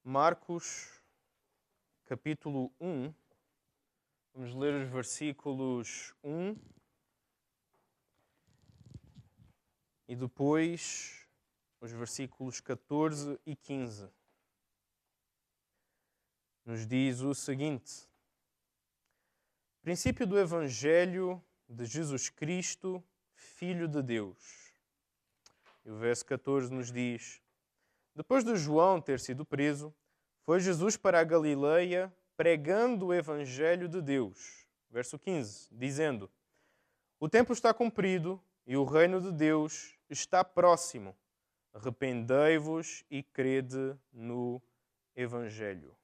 Marcos, capítulo 1. Vamos ler os versículos 1 e depois os versículos 14 e 15. Nos diz o seguinte: princípio do Evangelho de Jesus Cristo, Filho de Deus. E o verso 14 nos diz: depois de João ter sido preso, foi Jesus para a Galileia pregando o Evangelho de Deus. Verso 15, dizendo: o tempo está cumprido e o reino de Deus está próximo. Arrependei-vos e crede no Evangelho.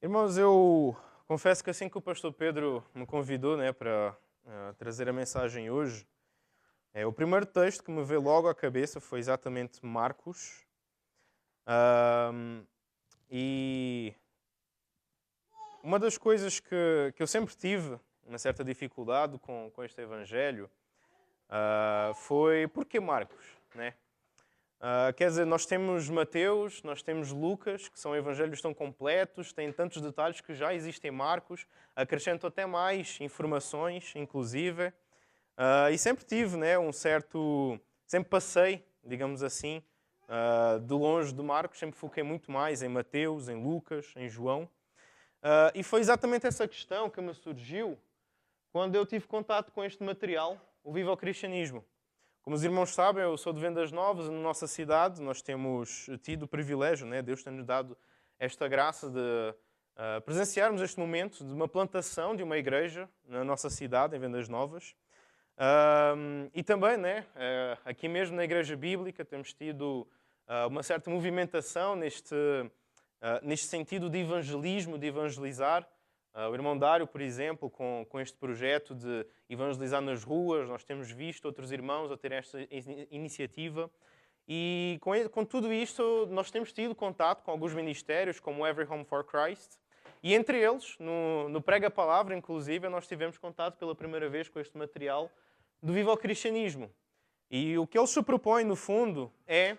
Irmãos, eu confesso que assim que o pastor Pedro me convidou para trazer a mensagem hoje, o primeiro texto que me veio logo à cabeça foi exatamente Marcos. E uma das coisas que eu sempre tive uma certa dificuldade com este Evangelho foi porquê Marcos, né? Quer dizer, nós temos Mateus, nós temos Lucas, que são evangelhos tão completos, têm tantos detalhes que já existem em Marcos, acrescentam até mais informações, inclusive. E sempre tive, sempre passei, digamos assim, de longe de Marcos, sempre foquei muito mais em Mateus, em Lucas, em João. E foi exatamente essa questão que me surgiu quando eu tive contato com este material, o Viva o Cristianismo. Como os irmãos sabem, eu sou de Vendas Novas, na nossa cidade. Nós temos tido o privilégio, Deus tem-nos dado esta graça de presenciarmos este momento de uma plantação de uma igreja na nossa cidade, em Vendas Novas. E também, aqui mesmo na Igreja Bíblica, temos tido uma certa movimentação neste sentido de evangelismo, de evangelizar. O irmão Dário, por exemplo, com este projeto de evangelizar nas ruas, nós temos visto outros irmãos a ter esta iniciativa. E com tudo isto, nós temos tido contato com alguns ministérios, como o Every Home for Christ. E entre eles, no Prega Palavra, inclusive, nós tivemos contato pela primeira vez com este material do Viva o Cristianismo. E o que eles se propõem, no fundo, é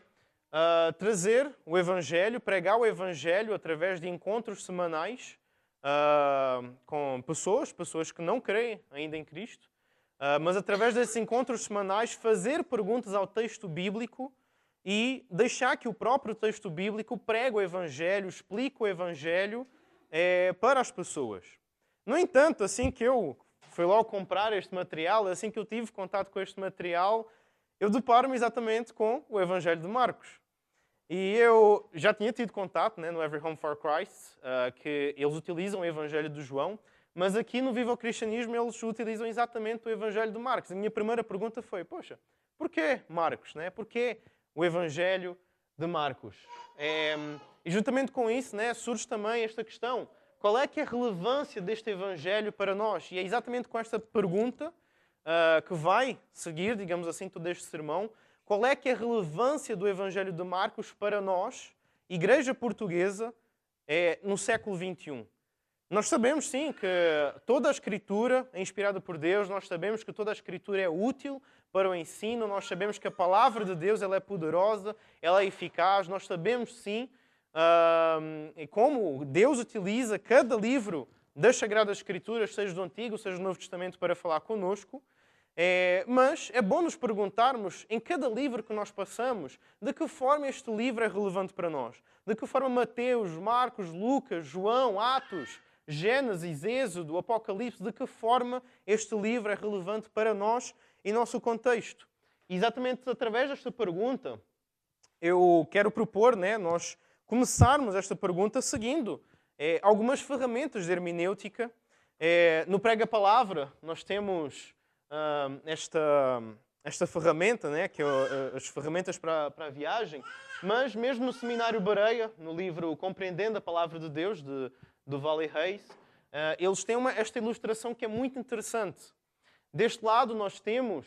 trazer o Evangelho, pregar o Evangelho através de encontros semanais com pessoas que não creem ainda em Cristo, mas através desses encontros semanais fazer perguntas ao texto bíblico e deixar que o próprio texto bíblico pregue o Evangelho, explique o Evangelho para as pessoas. No entanto, assim que eu fui logo comprar este material, assim que eu tive contato com este material, eu deparo-me exatamente com o Evangelho de Marcos. E eu já tinha tido contato no Every Home for Christ, que eles utilizam o Evangelho de João, mas aqui no Viva o Cristianismo eles utilizam exatamente o Evangelho de Marcos. A minha primeira pergunta foi, porquê Marcos? Porquê o Evangelho de Marcos? E juntamente com isso surge também esta questão, qual é que é a relevância deste Evangelho para nós? E é exatamente com esta pergunta que vai seguir, digamos assim, todo este sermão. Qual é que é a relevância do Evangelho de Marcos para nós, Igreja Portuguesa, no século XXI? Nós sabemos, sim, que toda a Escritura é inspirada por Deus, nós sabemos que toda a Escritura é útil para o ensino, nós sabemos que a Palavra de Deus ela é poderosa, ela é eficaz, nós sabemos, sim, como Deus utiliza cada livro das Sagradas Escrituras, seja do Antigo, seja do Novo Testamento, para falar connosco. Mas é bom nos perguntarmos, em cada livro que nós passamos, de que forma este livro é relevante para nós. De que forma Mateus, Marcos, Lucas, João, Atos, Gênesis, Êxodo, Apocalipse, de que forma este livro é relevante para nós e nosso contexto. E exatamente através desta pergunta, eu quero propor, nós começarmos esta pergunta seguindo algumas ferramentas de hermenêutica. No Prega Palavra, nós temos esta ferramenta, que é as ferramentas para a viagem, mas mesmo no Seminário Bareia, no livro Compreendendo a Palavra de Deus, do Valley Reis, eles têm esta ilustração que é muito interessante. Deste lado nós temos,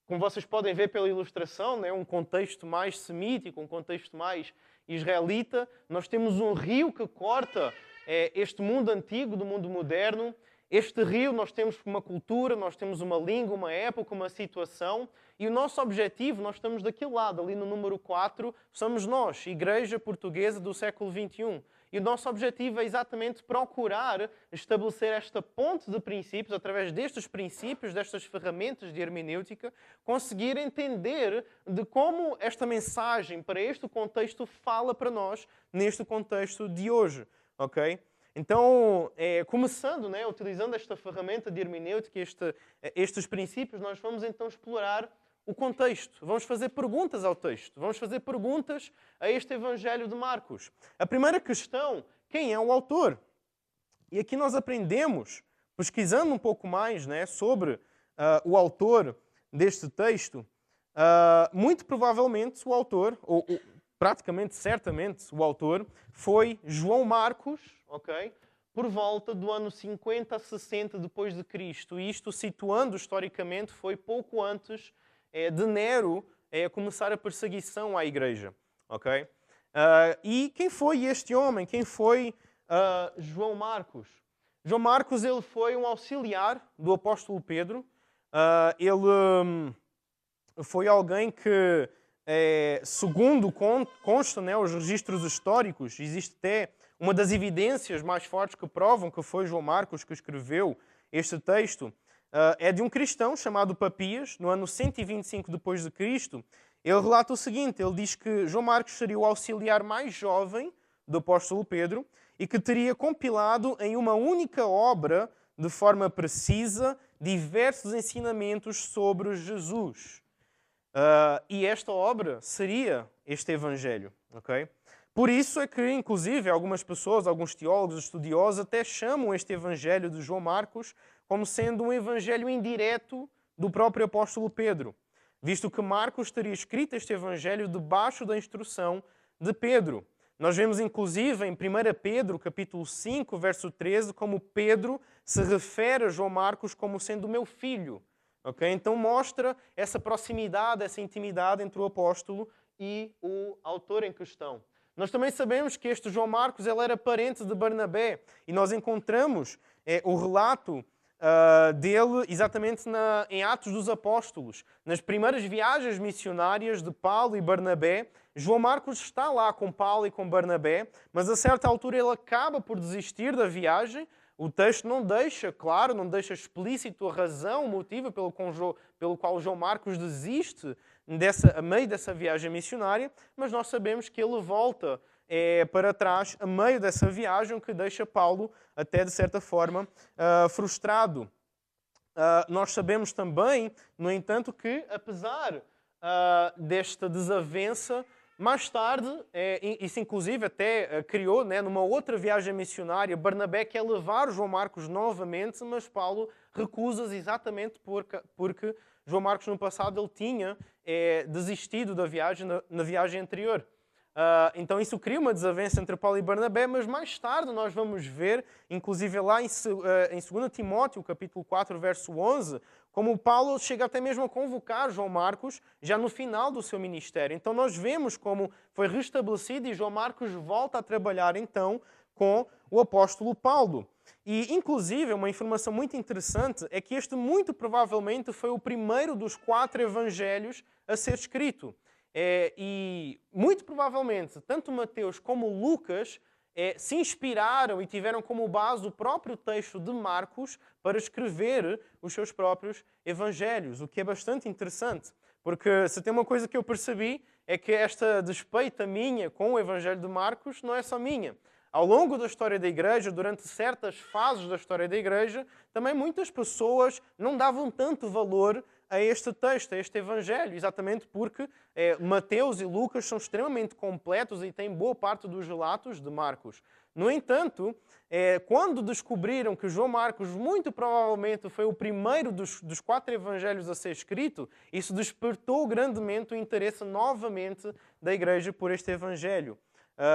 como vocês podem ver pela ilustração, um contexto mais semítico, um contexto mais israelita. Nós temos um rio que corta este mundo antigo do mundo moderno. Este rio, nós temos uma cultura, nós temos uma língua, uma época, uma situação, e o nosso objetivo, nós estamos daquele lado, ali no número 4, somos nós, Igreja Portuguesa do século XXI. E o nosso objetivo é exatamente procurar estabelecer esta ponte de princípios, através destes princípios, destas ferramentas de hermenêutica, conseguir entender de como esta mensagem para este contexto fala para nós neste contexto de hoje. Ok? Então, começando, utilizando esta ferramenta de hermenêutica, estes princípios, nós vamos então explorar o contexto. Vamos fazer perguntas ao texto. Vamos fazer perguntas a este Evangelho de Marcos. A primeira questão, quem é o autor? E aqui nós aprendemos, pesquisando um pouco mais sobre o autor deste texto, muito provavelmente o autor, ou praticamente, certamente, o autor foi João Marcos, ok? Por volta do ano 50 a 60 depois de Cristo. E isto, situando historicamente, foi pouco antes de Nero começar a perseguição à igreja, ok? E quem foi este homem? Quem foi João Marcos? João Marcos, ele foi um auxiliar do apóstolo Pedro. Ele foi alguém que, segundo consta os registros históricos, existe até uma das evidências mais fortes que provam que foi João Marcos que escreveu este texto, é de um cristão chamado Papias, no ano 125 depois de Cristo. Ele relata o seguinte, ele diz que João Marcos seria o auxiliar mais jovem do apóstolo Pedro e que teria compilado em uma única obra, de forma precisa, diversos ensinamentos sobre Jesus. E esta obra seria este Evangelho. Okay? Por isso é que, inclusive, algumas pessoas, alguns teólogos, estudiosos, até chamam este Evangelho de João Marcos como sendo um evangelho indireto do próprio apóstolo Pedro, visto que Marcos teria escrito este evangelho debaixo da instrução de Pedro. Nós vemos, inclusive, em 1 Pedro, capítulo 5, verso 13, como Pedro se refere a João Marcos como sendo o meu filho. Okay? Então mostra essa proximidade, essa intimidade entre o apóstolo e o autor em questão. Nós também sabemos que este João Marcos ele era parente de Barnabé e nós encontramos o relato dele exatamente em Atos dos Apóstolos. Nas primeiras viagens missionárias de Paulo e Barnabé, João Marcos está lá com Paulo e com Barnabé, mas a certa altura ele acaba por desistir da viagem. O texto não deixa claro, não deixa explícito a razão, o motivo pelo qual João Marcos desiste a meio dessa viagem missionária, mas nós sabemos que ele volta para trás a meio dessa viagem, o que deixa Paulo até de certa forma frustrado. Nós sabemos também, no entanto, que apesar desta desavença, mais tarde, isso inclusive até criou, numa outra viagem missionária, Barnabé quer levar João Marcos novamente, mas Paulo recusa exatamente porque João Marcos no passado ele tinha desistido da viagem na viagem anterior. Então isso cria uma desavença entre Paulo e Barnabé, mas mais tarde nós vamos ver, inclusive lá em 2 Timóteo, capítulo 4, verso 11, como Paulo chega até mesmo a convocar João Marcos já no final do seu ministério. Então nós vemos como foi restabelecido e João Marcos volta a trabalhar então com o apóstolo Paulo. E inclusive uma informação muito interessante é que este muito provavelmente foi o primeiro dos 4 evangelhos a ser escrito. E muito provavelmente tanto Mateus como Lucas se inspiraram e tiveram como base o próprio texto de Marcos para escrever os seus próprios evangelhos, o que é bastante interessante, porque se tem uma coisa que eu percebi é que esta despeita minha com o evangelho de Marcos não é só minha. Ao longo da história da igreja, durante certas fases da história da igreja, também muitas pessoas não davam tanto valor a este texto, a este evangelho, exatamente porque Mateus e Lucas são extremamente completos e têm boa parte dos relatos de Marcos. No entanto, quando descobriram que João Marcos muito provavelmente foi o primeiro dos 4 evangelhos a ser escrito, isso despertou grandemente o interesse novamente da igreja por este evangelho.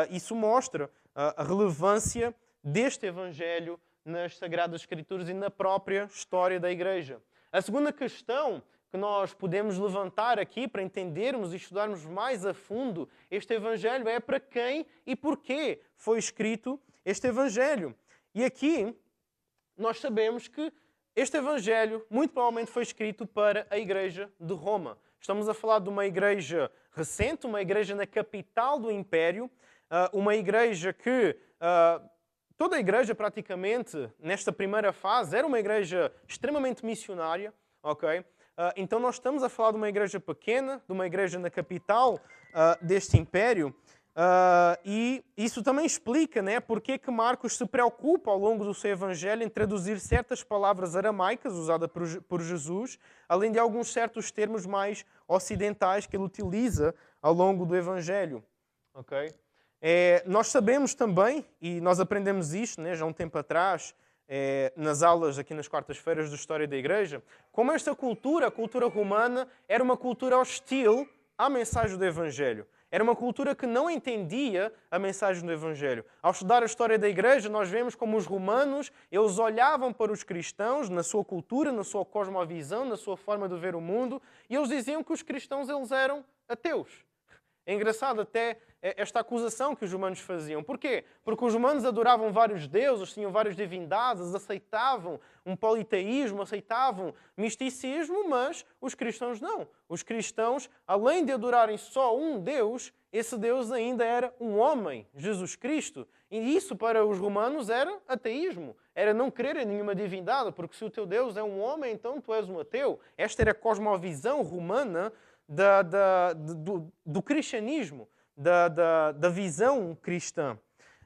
Isso mostra a relevância deste evangelho nas Sagradas Escrituras e na própria história da igreja. A segunda questão que nós podemos levantar aqui para entendermos e estudarmos mais a fundo este evangelho é para quem e porquê foi escrito este evangelho. E aqui nós sabemos que este Evangelho muito provavelmente foi escrito para a Igreja de Roma. Estamos a falar de uma igreja recente, uma igreja na capital do Império, uma igreja que, toda a igreja praticamente, nesta primeira fase, era uma igreja extremamente missionária, ok? Então nós estamos a falar de uma igreja pequena, de uma igreja na capital deste Império, e isso também explica, né, porque é que Marcos se preocupa ao longo do seu Evangelho em traduzir certas palavras aramaicas usadas por Jesus, além de alguns certos termos mais ocidentais que ele utiliza ao longo do Evangelho. Okay? Nós sabemos também, e nós aprendemos isto, né, já há um tempo atrás, nas aulas aqui nas quartas-feiras de História da Igreja, como esta cultura, a cultura romana, era uma cultura hostil à mensagem do Evangelho. Era uma cultura que não entendia a mensagem do Evangelho. Ao estudar a história da Igreja, nós vemos como os romanos, eles olhavam para os cristãos, na sua cultura, na sua cosmovisão, na sua forma de ver o mundo, e eles diziam que os cristãos eles eram ateus. É engraçado até esta acusação que os romanos faziam. Porquê? Porque os romanos adoravam vários deuses, tinham várias divindades, aceitavam um politeísmo, aceitavam misticismo, mas os cristãos não. Os cristãos, além de adorarem só um Deus, esse Deus ainda era um homem, Jesus Cristo. E isso para os romanos era ateísmo. Era não crer em nenhuma divindade, porque se o teu Deus é um homem, então tu és um ateu. Esta era a cosmovisão romana do cristianismo, da visão cristã.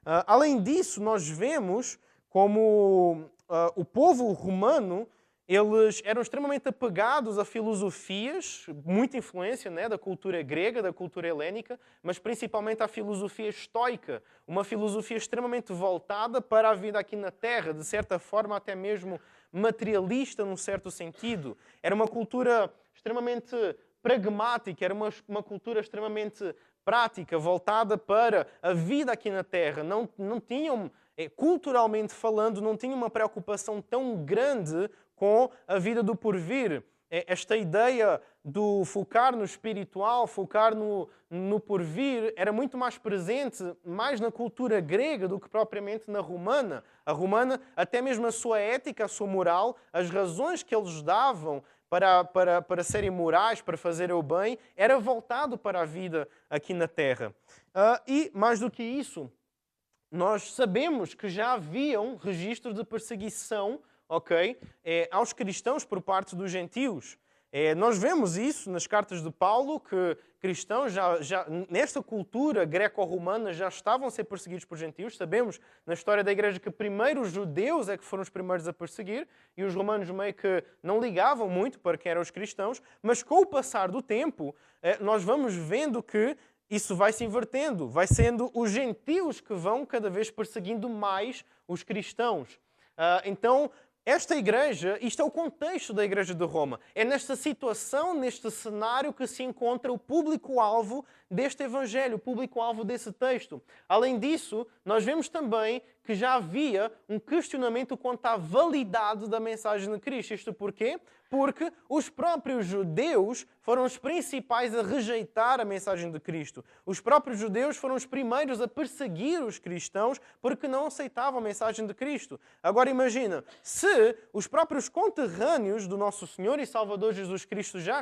Além disso, nós vemos como o povo romano, eles eram extremamente apegados a filosofias, muita influência, né, da cultura grega, da cultura helénica, mas principalmente à filosofia estoica, uma filosofia extremamente voltada para a vida aqui na Terra, de certa forma até mesmo materialista num certo sentido. Era uma cultura extremamente pragmática, era uma cultura extremamente prática, voltada para a vida aqui na Terra. Não tinham, culturalmente falando, não tinham uma preocupação tão grande com a vida do porvir. Esta ideia do focar no espiritual, focar no porvir, era muito mais presente mais na cultura grega do que propriamente na romana. A romana, até mesmo a sua ética, a sua moral, as razões que eles davam para serem morais, para fazerem o bem, era voltado para a vida aqui na Terra. E, mais do que isso, nós sabemos que já haviam registros de perseguição, aos cristãos por parte dos gentios. Nós vemos isso nas cartas de Paulo, que cristãos nesta cultura greco-romana já estavam a ser perseguidos por gentios. Sabemos na história da igreja que primeiro os judeus é que foram os primeiros a perseguir e os romanos meio que não ligavam muito para quem eram os cristãos, mas com o passar do tempo nós vamos vendo que isso vai se invertendo, vai sendo os gentios que vão cada vez perseguindo mais os cristãos. Então, esta igreja, isto é o contexto da igreja de Roma. É nesta situação, neste cenário que se encontra o público-alvo deste evangelho, o público-alvo desse texto. Além disso, nós vemos também que já havia um questionamento quanto à validade da mensagem de Cristo. Isto porquê? Porque os próprios judeus foram os principais a rejeitar a mensagem de Cristo. Os próprios judeus foram os primeiros a perseguir os cristãos porque não aceitavam a mensagem de Cristo. Agora imagina, se os próprios conterrâneos do nosso Senhor e Salvador Jesus Cristo já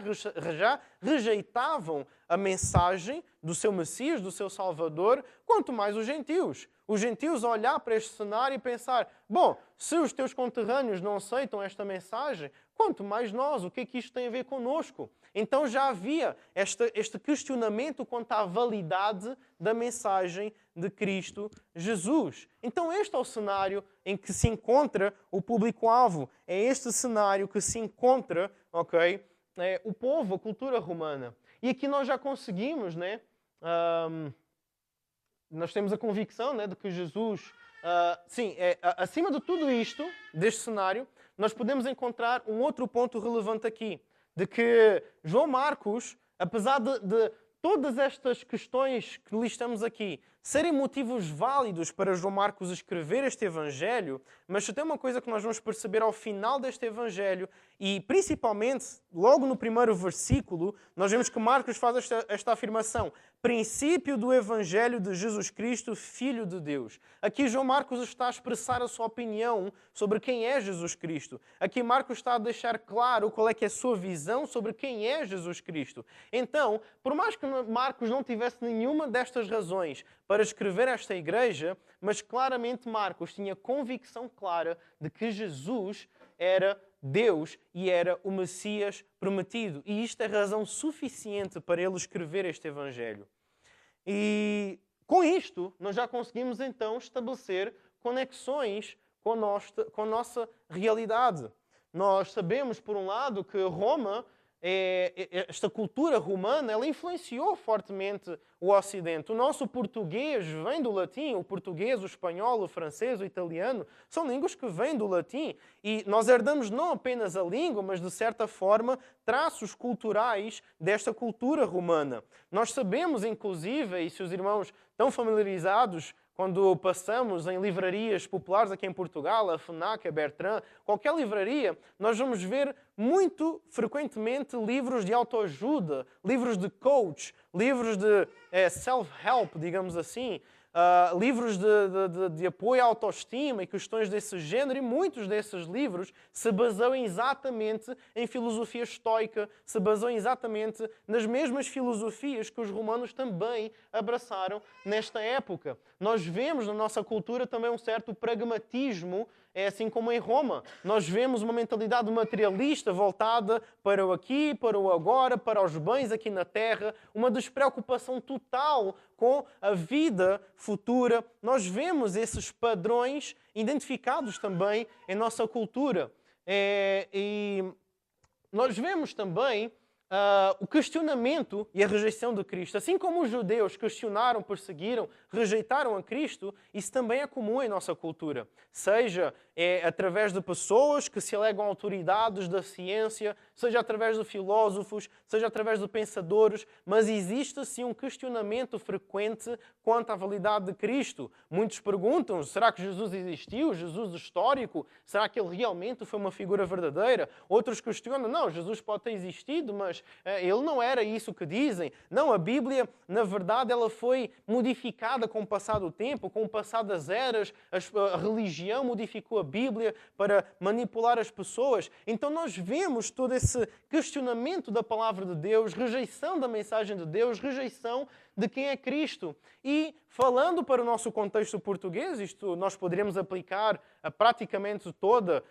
rejeitavam a mensagem do seu Messias, do seu Salvador, quanto mais os gentios. Os gentios a olhar para este cenário e pensar, bom, se os teus conterrâneos não aceitam esta mensagem, quanto mais nós, o que é que isto tem a ver connosco? Então já havia este questionamento quanto à validade da mensagem de Cristo Jesus. Então este é o cenário em que se encontra o público-alvo. É este cenário que se encontra, o povo, a cultura romana. E aqui nós já conseguimos, nós temos a convicção, de que Jesus, acima de tudo isto, deste cenário, nós podemos encontrar um outro ponto relevante aqui, de que João Marcos, apesar de todas estas questões que listamos aqui, serem motivos válidos para João Marcos escrever este Evangelho, mas se tem uma coisa que nós vamos perceber ao final deste Evangelho, e principalmente logo no primeiro versículo, nós vemos que Marcos faz esta afirmação: princípio do Evangelho de Jesus Cristo, Filho de Deus. Aqui João Marcos está a expressar a sua opinião sobre quem é Jesus Cristo. Aqui Marcos está a deixar claro qual é que é a sua visão sobre quem é Jesus Cristo. Então, por mais que Marcos não tivesse nenhuma destas razões para escrever esta igreja, mas claramente Marcos tinha convicção clara de que Jesus era Deus e era o Messias prometido. E isto é razão suficiente para ele escrever este Evangelho. E com isto, nós já conseguimos então estabelecer conexões com a nossa realidade. Nós sabemos, por um lado, que Roma, esta cultura romana, ela influenciou fortemente o Ocidente. O nosso português vem do latim, o português, o espanhol, o francês, o italiano, são línguas que vêm do latim. E nós herdamos não apenas a língua, mas, de certa forma, traços culturais desta cultura romana. Nós sabemos, inclusive, e se os irmãos estão familiarizados, quando passamos em livrarias populares aqui em Portugal, a FNAC, a Bertrand, qualquer livraria, nós vamos ver muito frequentemente livros de autoajuda, livros de coach, livros de self-help, digamos assim, livros de apoio à autoestima e questões desse género, e muitos desses livros se baseiam exatamente em filosofia estoica, se baseiam exatamente nas mesmas filosofias que os romanos também abraçaram nesta época. Nós vemos na nossa cultura também um certo pragmatismo, assim como em Roma. Nós vemos uma mentalidade materialista voltada para o aqui, para o agora, para os bens aqui na terra, uma despreocupação total com a vida futura. Nós vemos esses padrões identificados também em nossa cultura. E nós vemos também o questionamento e a rejeição de Cristo. Assim como os judeus questionaram, perseguiram, rejeitaram a Cristo, isso também é comum em nossa cultura. Seja através de pessoas que se alegam autoridades da ciência, seja através de filósofos, seja através de pensadores, mas existe sim um questionamento frequente quanto à validade de Cristo. Muitos perguntam, será que Jesus existiu? Jesus histórico? Será que ele realmente foi uma figura verdadeira? Outros questionam, não, Jesus pode ter existido, mas ele não era isso que dizem. Não, a Bíblia, na verdade, ela foi modificada com o passar do tempo, com o passar das eras. A religião modificou a Bíblia para manipular as pessoas. Então nós vemos todo esse questionamento da palavra de Deus, rejeição da mensagem de Deus, rejeição de quem é Cristo. E falando para o nosso contexto português, isto nós poderíamos aplicar a praticamente todo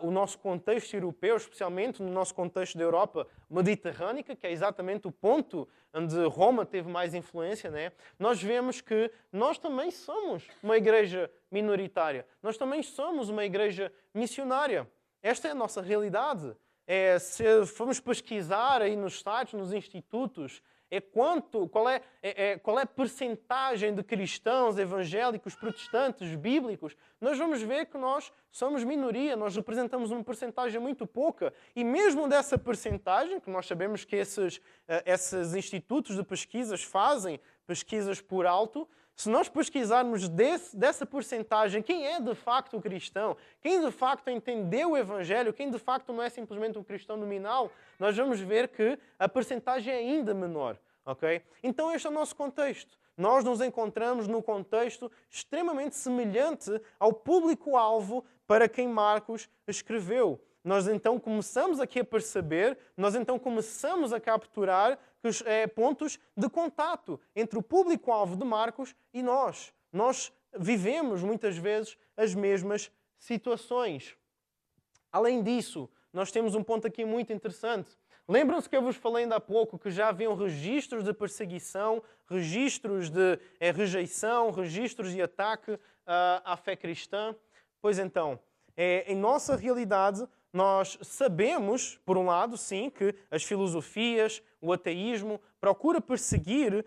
o nosso contexto europeu, especialmente no nosso contexto da Europa mediterrânica, que é exatamente o ponto onde Roma teve mais influência, né? Nós vemos que nós também somos uma igreja minoritária. Nós também somos uma igreja missionária. Esta é a nossa realidade. Se formos pesquisar aí nos sites, nos institutos, qual é a percentagem de cristãos evangélicos, protestantes, bíblicos, nós vamos ver que nós somos minoria, nós representamos uma percentagem muito pouca. E mesmo dessa percentagem, que nós sabemos que esses institutos de pesquisas fazem pesquisas por alto, se nós pesquisarmos dessa percentagem, quem é de facto o cristão, quem de facto entendeu o Evangelho, quem de facto não é simplesmente um cristão nominal, nós vamos ver que a percentagem é ainda menor. Okay? Então este é o nosso contexto. Nós nos encontramos num contexto extremamente semelhante ao público-alvo para quem Marcos escreveu. Nós então começamos aqui a perceber, nós então começamos a capturar pontos de contato entre o público-alvo de Marcos e nós. Nós vivemos muitas vezes as mesmas situações. Além disso, nós temos um ponto aqui muito interessante. Lembram-se que eu vos falei ainda há pouco que já haviam registros de perseguição, registros de rejeição, registros de ataque à fé cristã? Pois então, em nossa realidade, nós sabemos, por um lado, sim, que as filosofias, o ateísmo, procura perseguir,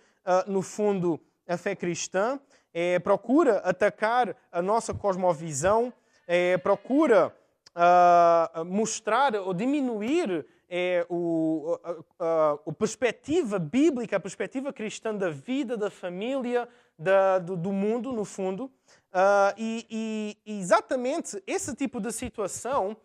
no fundo, a fé cristã, procura atacar a nossa cosmovisão, procura mostrar ou diminuir a perspectiva bíblica, a perspectiva cristã da vida, da família, do mundo, no fundo. E exatamente esse tipo de situação,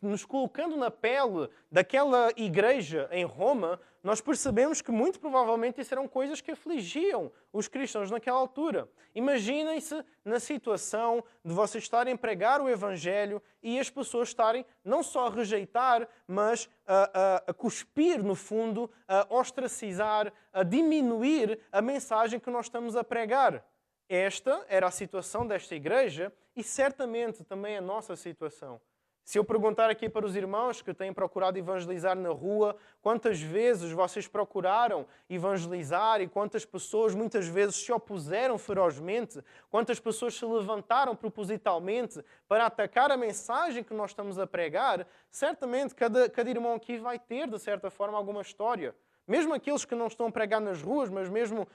nos colocando na pele daquela igreja em Roma, nós percebemos que muito provavelmente isso eram coisas que afligiam os cristãos naquela altura. Imaginem-se na situação de vocês estarem a pregar o Evangelho e as pessoas estarem não só a rejeitar, mas a cuspir, no fundo, a ostracizar, a diminuir a mensagem que nós estamos a pregar. Esta era a situação desta igreja e certamente também a nossa situação. Se eu perguntar aqui para os irmãos que têm procurado evangelizar na rua, quantas vezes vocês procuraram evangelizar e quantas pessoas muitas vezes se opuseram ferozmente, quantas pessoas se levantaram propositalmente para atacar a mensagem que nós estamos a pregar, certamente cada irmão aqui vai ter, de certa forma, alguma história. Mesmo aqueles que não estão a pregar nas ruas, mas mesmo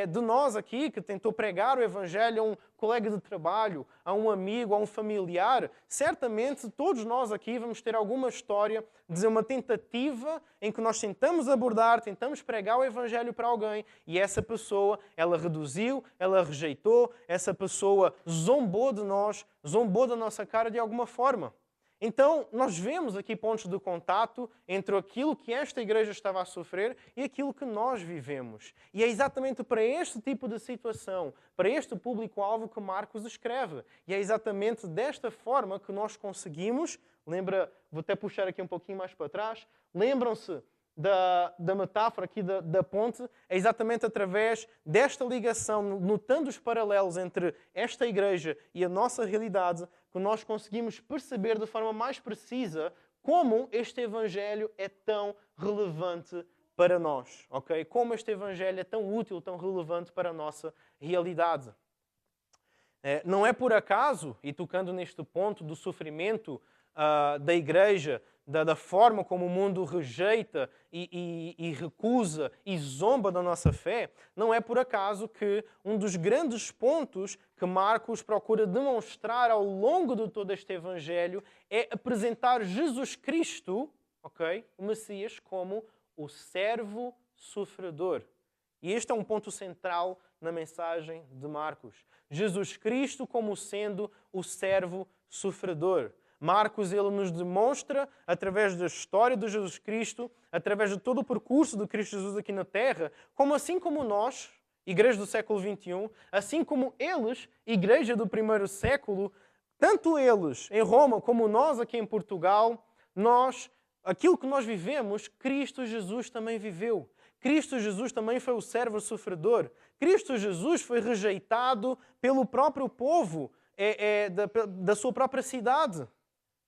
de nós aqui, que tentou pregar o Evangelho a um colega de trabalho, a um amigo, a um familiar, certamente todos nós aqui vamos ter alguma história de uma tentativa em que nós tentamos abordar, tentamos pregar o Evangelho para alguém e essa pessoa, ela reduziu, ela rejeitou, essa pessoa zombou de nós, zombou da nossa cara de alguma forma. Então, nós vemos aqui pontos de contato entre aquilo que esta igreja estava a sofrer e aquilo que nós vivemos. E é exatamente para este tipo de situação, para este público-alvo que Marcos escreve. E é exatamente desta forma que nós conseguimos, vou até puxar aqui um pouquinho mais para trás, lembram-se da metáfora aqui da ponte, é exatamente através desta ligação, notando os paralelos entre esta igreja e a nossa realidade, que nós conseguimos perceber de forma mais precisa como este Evangelho é tão relevante para nós, ok? Como este Evangelho é tão útil, tão relevante para a nossa realidade. Não é por acaso, e tocando neste ponto do sofrimento da igreja, da forma como o mundo rejeita e recusa e zomba da nossa fé, não é por acaso que um dos grandes pontos que Marcos procura demonstrar ao longo de todo este Evangelho é apresentar Jesus Cristo, ok, o Messias, como o servo sofredor. E este é um ponto central na mensagem de Marcos. Jesus Cristo como sendo o servo sofredor. Marcos, ele nos demonstra, através da história de Jesus Cristo, através de todo o percurso de Cristo Jesus aqui na Terra, como assim como nós, igreja do século XXI, assim como eles, igreja do primeiro século, tanto eles em Roma como nós aqui em Portugal, aquilo que nós vivemos, Cristo Jesus também viveu. Cristo Jesus também foi o servo sofredor. Cristo Jesus foi rejeitado pelo próprio povo da sua própria cidade.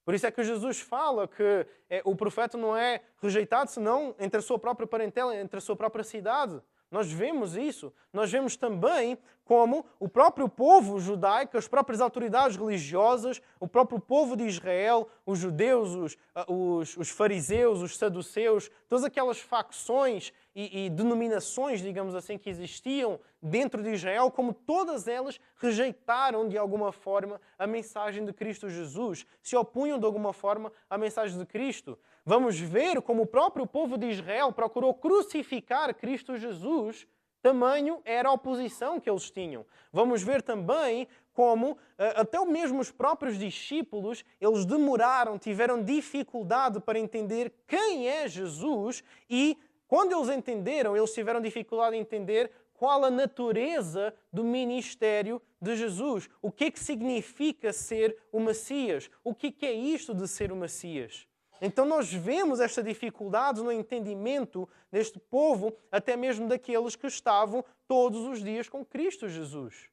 Por isso é que Jesus fala que o profeta não é rejeitado senão entre a sua própria parentela, entre a sua própria cidade. Nós vemos isso. Nós vemos também como o próprio povo judaico, as próprias autoridades religiosas, o próprio povo de Israel, os judeus, os fariseus, os saduceus, todas aquelas facções e denominações, digamos assim, que existiam dentro de Israel, como todas elas rejeitaram de alguma forma a mensagem de Cristo Jesus, se opunham de alguma forma à mensagem de Cristo. Vamos ver como o próprio povo de Israel procurou crucificar Cristo Jesus, tamanho era a oposição que eles tinham. Vamos ver também como até mesmo os próprios discípulos, eles demoraram, tiveram dificuldade para entender quem é Jesus e quando eles entenderam, eles tiveram dificuldade em entender qual a natureza do ministério de Jesus. O que é que significa ser o Messias? O que é isto de ser o Messias? Então nós vemos esta dificuldade no entendimento deste povo, até mesmo daqueles que estavam todos os dias com Cristo Jesus.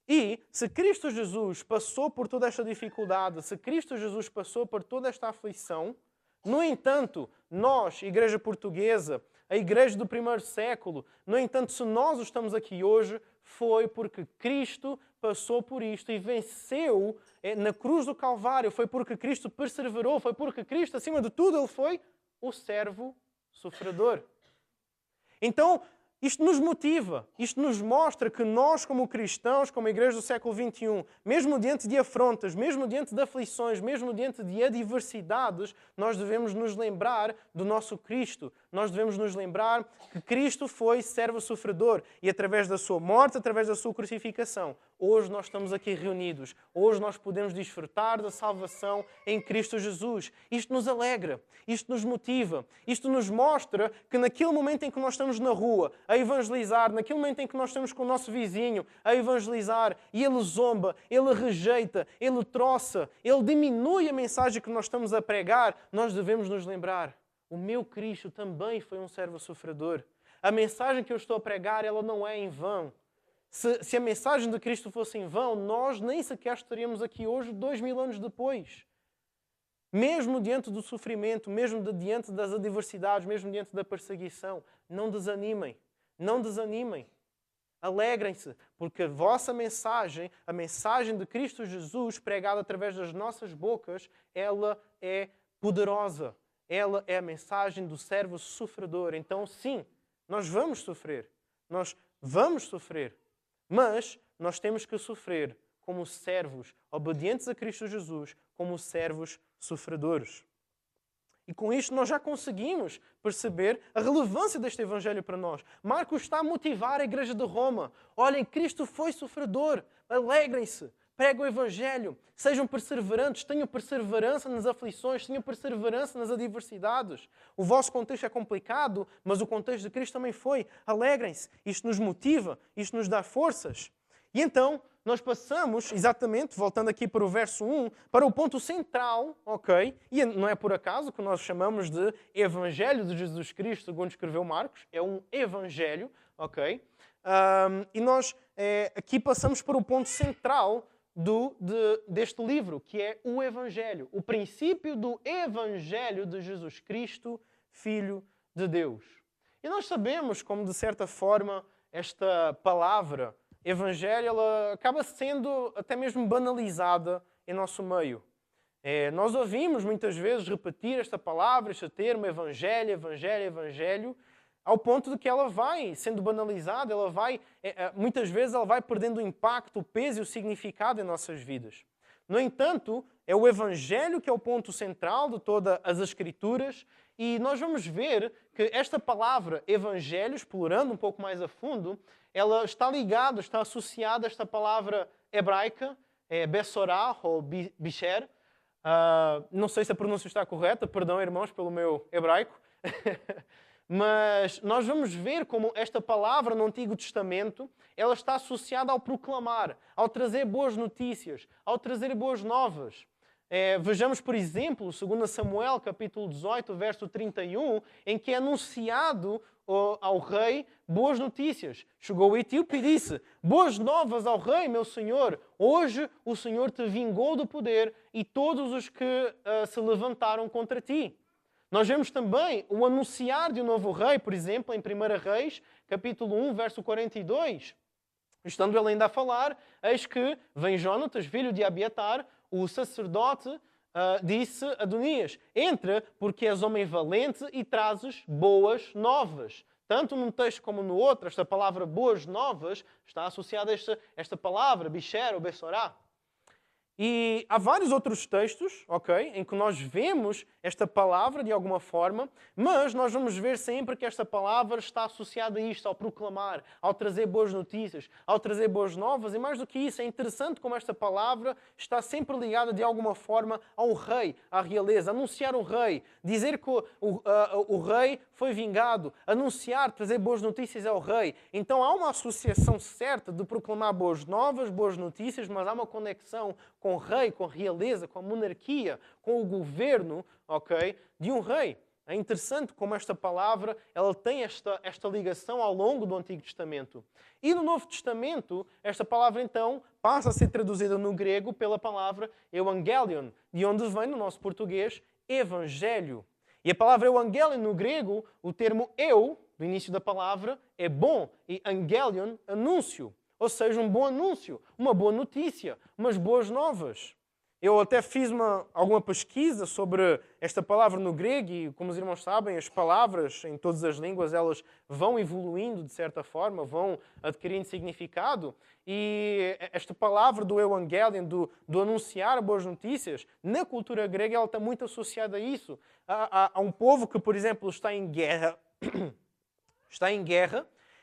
E se Cristo Jesus passou por toda esta dificuldade, se Cristo Jesus passou por toda esta aflição, no entanto, nós, Igreja Portuguesa, a Igreja do primeiro século, no entanto, se nós estamos aqui hoje, foi porque Cristo passou por isto e venceu na cruz do Calvário. Foi porque Cristo perseverou, foi porque Cristo, acima de tudo, Ele foi o servo sofredor. Então, Isto nos motiva, isto nos mostra que nós, como cristãos, como igreja do século XXI, mesmo diante de afrontas, mesmo diante de aflições, mesmo diante de adversidades, nós devemos nos lembrar do nosso Cristo. Nós devemos nos lembrar que Cristo foi servo sofredor e através da sua morte, através da sua crucificação, hoje nós estamos aqui reunidos. Hoje nós podemos desfrutar da salvação em Cristo Jesus. Isto nos alegra, isto nos motiva, isto nos mostra que naquele momento em que nós estamos na rua a evangelizar, naquele momento em que nós estamos com o nosso vizinho a evangelizar e ele zomba, ele rejeita, ele troça, ele diminui a mensagem que nós estamos a pregar, nós devemos nos lembrar: o meu Cristo também foi um servo sofredor. A mensagem que eu estou a pregar, ela não é em vão. Se a mensagem de Cristo fosse em vão, nós nem sequer estaríamos aqui hoje, 2000 anos depois. Mesmo diante do sofrimento, mesmo diante das adversidades, mesmo diante da perseguição, não desanimem. Não desanimem. Alegrem-se, porque a vossa mensagem, a mensagem de Cristo Jesus, pregada através das nossas bocas, ela é poderosa. Ela é a mensagem do servo sofredor. Então, sim, nós vamos sofrer. Nós vamos sofrer. Mas nós temos que sofrer como servos obedientes a Cristo Jesus, como servos sofredores. E com isto nós já conseguimos perceber a relevância deste Evangelho para nós. Marcos está a motivar a igreja de Roma. Olhem, Cristo foi sofredor. Alegrem-se. Preguem o Evangelho. Sejam perseverantes. Tenham perseverança nas aflições. Tenham perseverança nas adversidades. O vosso contexto é complicado, mas o contexto de Cristo também foi. Alegrem-se. Isto nos motiva. Isto nos dá forças. E então, nós passamos, exatamente, voltando aqui para o verso 1, para o ponto central, ok? E não é por acaso que nós chamamos de Evangelho de Jesus Cristo, segundo escreveu Marcos. É um Evangelho, ok? E nós aqui passamos para o ponto central deste livro, que é o Evangelho. O princípio do Evangelho de Jesus Cristo, Filho de Deus. E nós sabemos como, de certa forma, esta palavra Evangelho, ela acaba sendo até mesmo banalizada em nosso meio. Nós ouvimos muitas vezes repetir esta palavra, este termo, Evangelho, Evangelho, Evangelho, ao ponto de que ela vai sendo banalizada, muitas vezes ela vai perdendo o impacto, o peso e o significado em nossas vidas. No entanto, é o Evangelho que é o ponto central de todas as Escrituras e nós vamos ver que esta palavra Evangelho, explorando um pouco mais a fundo, ela está ligada, está associada a esta palavra hebraica, Bessorá ou Bisher. Não sei se a pronúncia está correta, perdão, irmãos, pelo meu hebraico. Mas nós vamos ver como esta palavra no Antigo Testamento, ela está associada ao proclamar, ao trazer boas notícias, ao trazer boas novas. Vejamos, por exemplo, 2 Samuel, capítulo 18, verso 31, em que é anunciado ao rei boas notícias. Chegou o etíope e disse: boas novas ao rei, meu senhor. Hoje o Senhor te vingou do poder e todos os que se levantaram contra ti. Nós vemos também o anunciar de um novo rei, por exemplo, em 1 Reis, capítulo 1, verso 42. Estando ele ainda a falar, eis que vem Jonatas, filho de Abiatar, o sacerdote, disse a Adonias: entra, porque és homem valente e trazes boas novas. Tanto num texto como no outro, esta palavra boas novas está associada a esta palavra, Bisher ou Bessorá. E há vários outros textos, ok, em que nós vemos esta palavra de alguma forma, mas nós vamos ver sempre que esta palavra está associada a isto, ao proclamar, ao trazer boas notícias, ao trazer boas novas, e mais do que isso, é interessante como esta palavra está sempre ligada de alguma forma ao rei, à realeza, anunciar o rei, dizer que o rei foi vingado, anunciar, trazer boas notícias ao rei. Então há uma associação certa de proclamar boas novas, boas notícias, mas há uma conexão com o rei, com a realeza, com a monarquia, com o governo, ok, de um rei. É interessante como esta palavra ela tem esta ligação ao longo do Antigo Testamento. E no Novo Testamento, esta palavra então passa a ser traduzida no grego pela palavra evangelion, de onde vem no nosso português evangelho. E a palavra evangelion no grego, o termo eu, do início da palavra, é bom, e angelion, anúncio. Ou seja, um bom anúncio, uma boa notícia, umas boas novas. Eu até fiz alguma pesquisa sobre esta palavra no grego e, como os irmãos sabem, as palavras em todas as línguas elas vão evoluindo de certa forma, vão adquirindo significado. E esta palavra do Evangelion, do anunciar boas notícias, na cultura grega ela está muito associada a isso. Há um povo que, por exemplo, está em guerra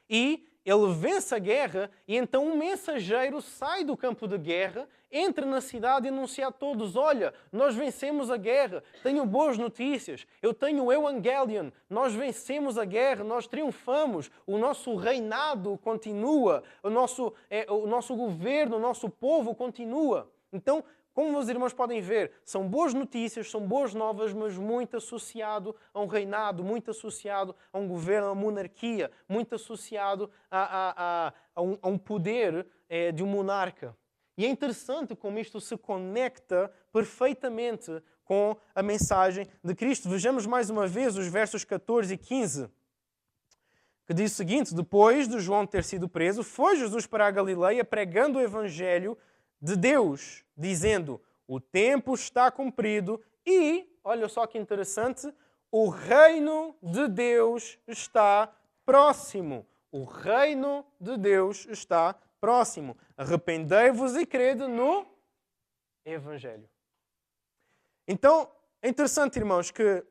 e ele vence a guerra e então um mensageiro sai do campo de guerra, entra na cidade e anuncia a todos: olha, nós vencemos a guerra, tenho boas notícias, eu tenho o Evangelion, nós vencemos a guerra, nós triunfamos, o nosso reinado continua, o nosso governo, o nosso povo continua. Então, como os irmãos podem ver, são boas notícias, são boas novas, mas muito associado a um reinado, muito associado a um governo, a uma monarquia, muito associado a um poder de um monarca. E é interessante como isto se conecta perfeitamente com a mensagem de Cristo. Vejamos mais uma vez os versos 14 e 15, que diz o seguinte: depois de João ter sido preso, foi Jesus para a Galileia pregando o Evangelho de Deus, dizendo: o tempo está cumprido e, olha só que interessante, o reino de Deus está próximo. O reino de Deus está próximo. Arrependei-vos e crede no Evangelho. Então, é interessante, irmãos, que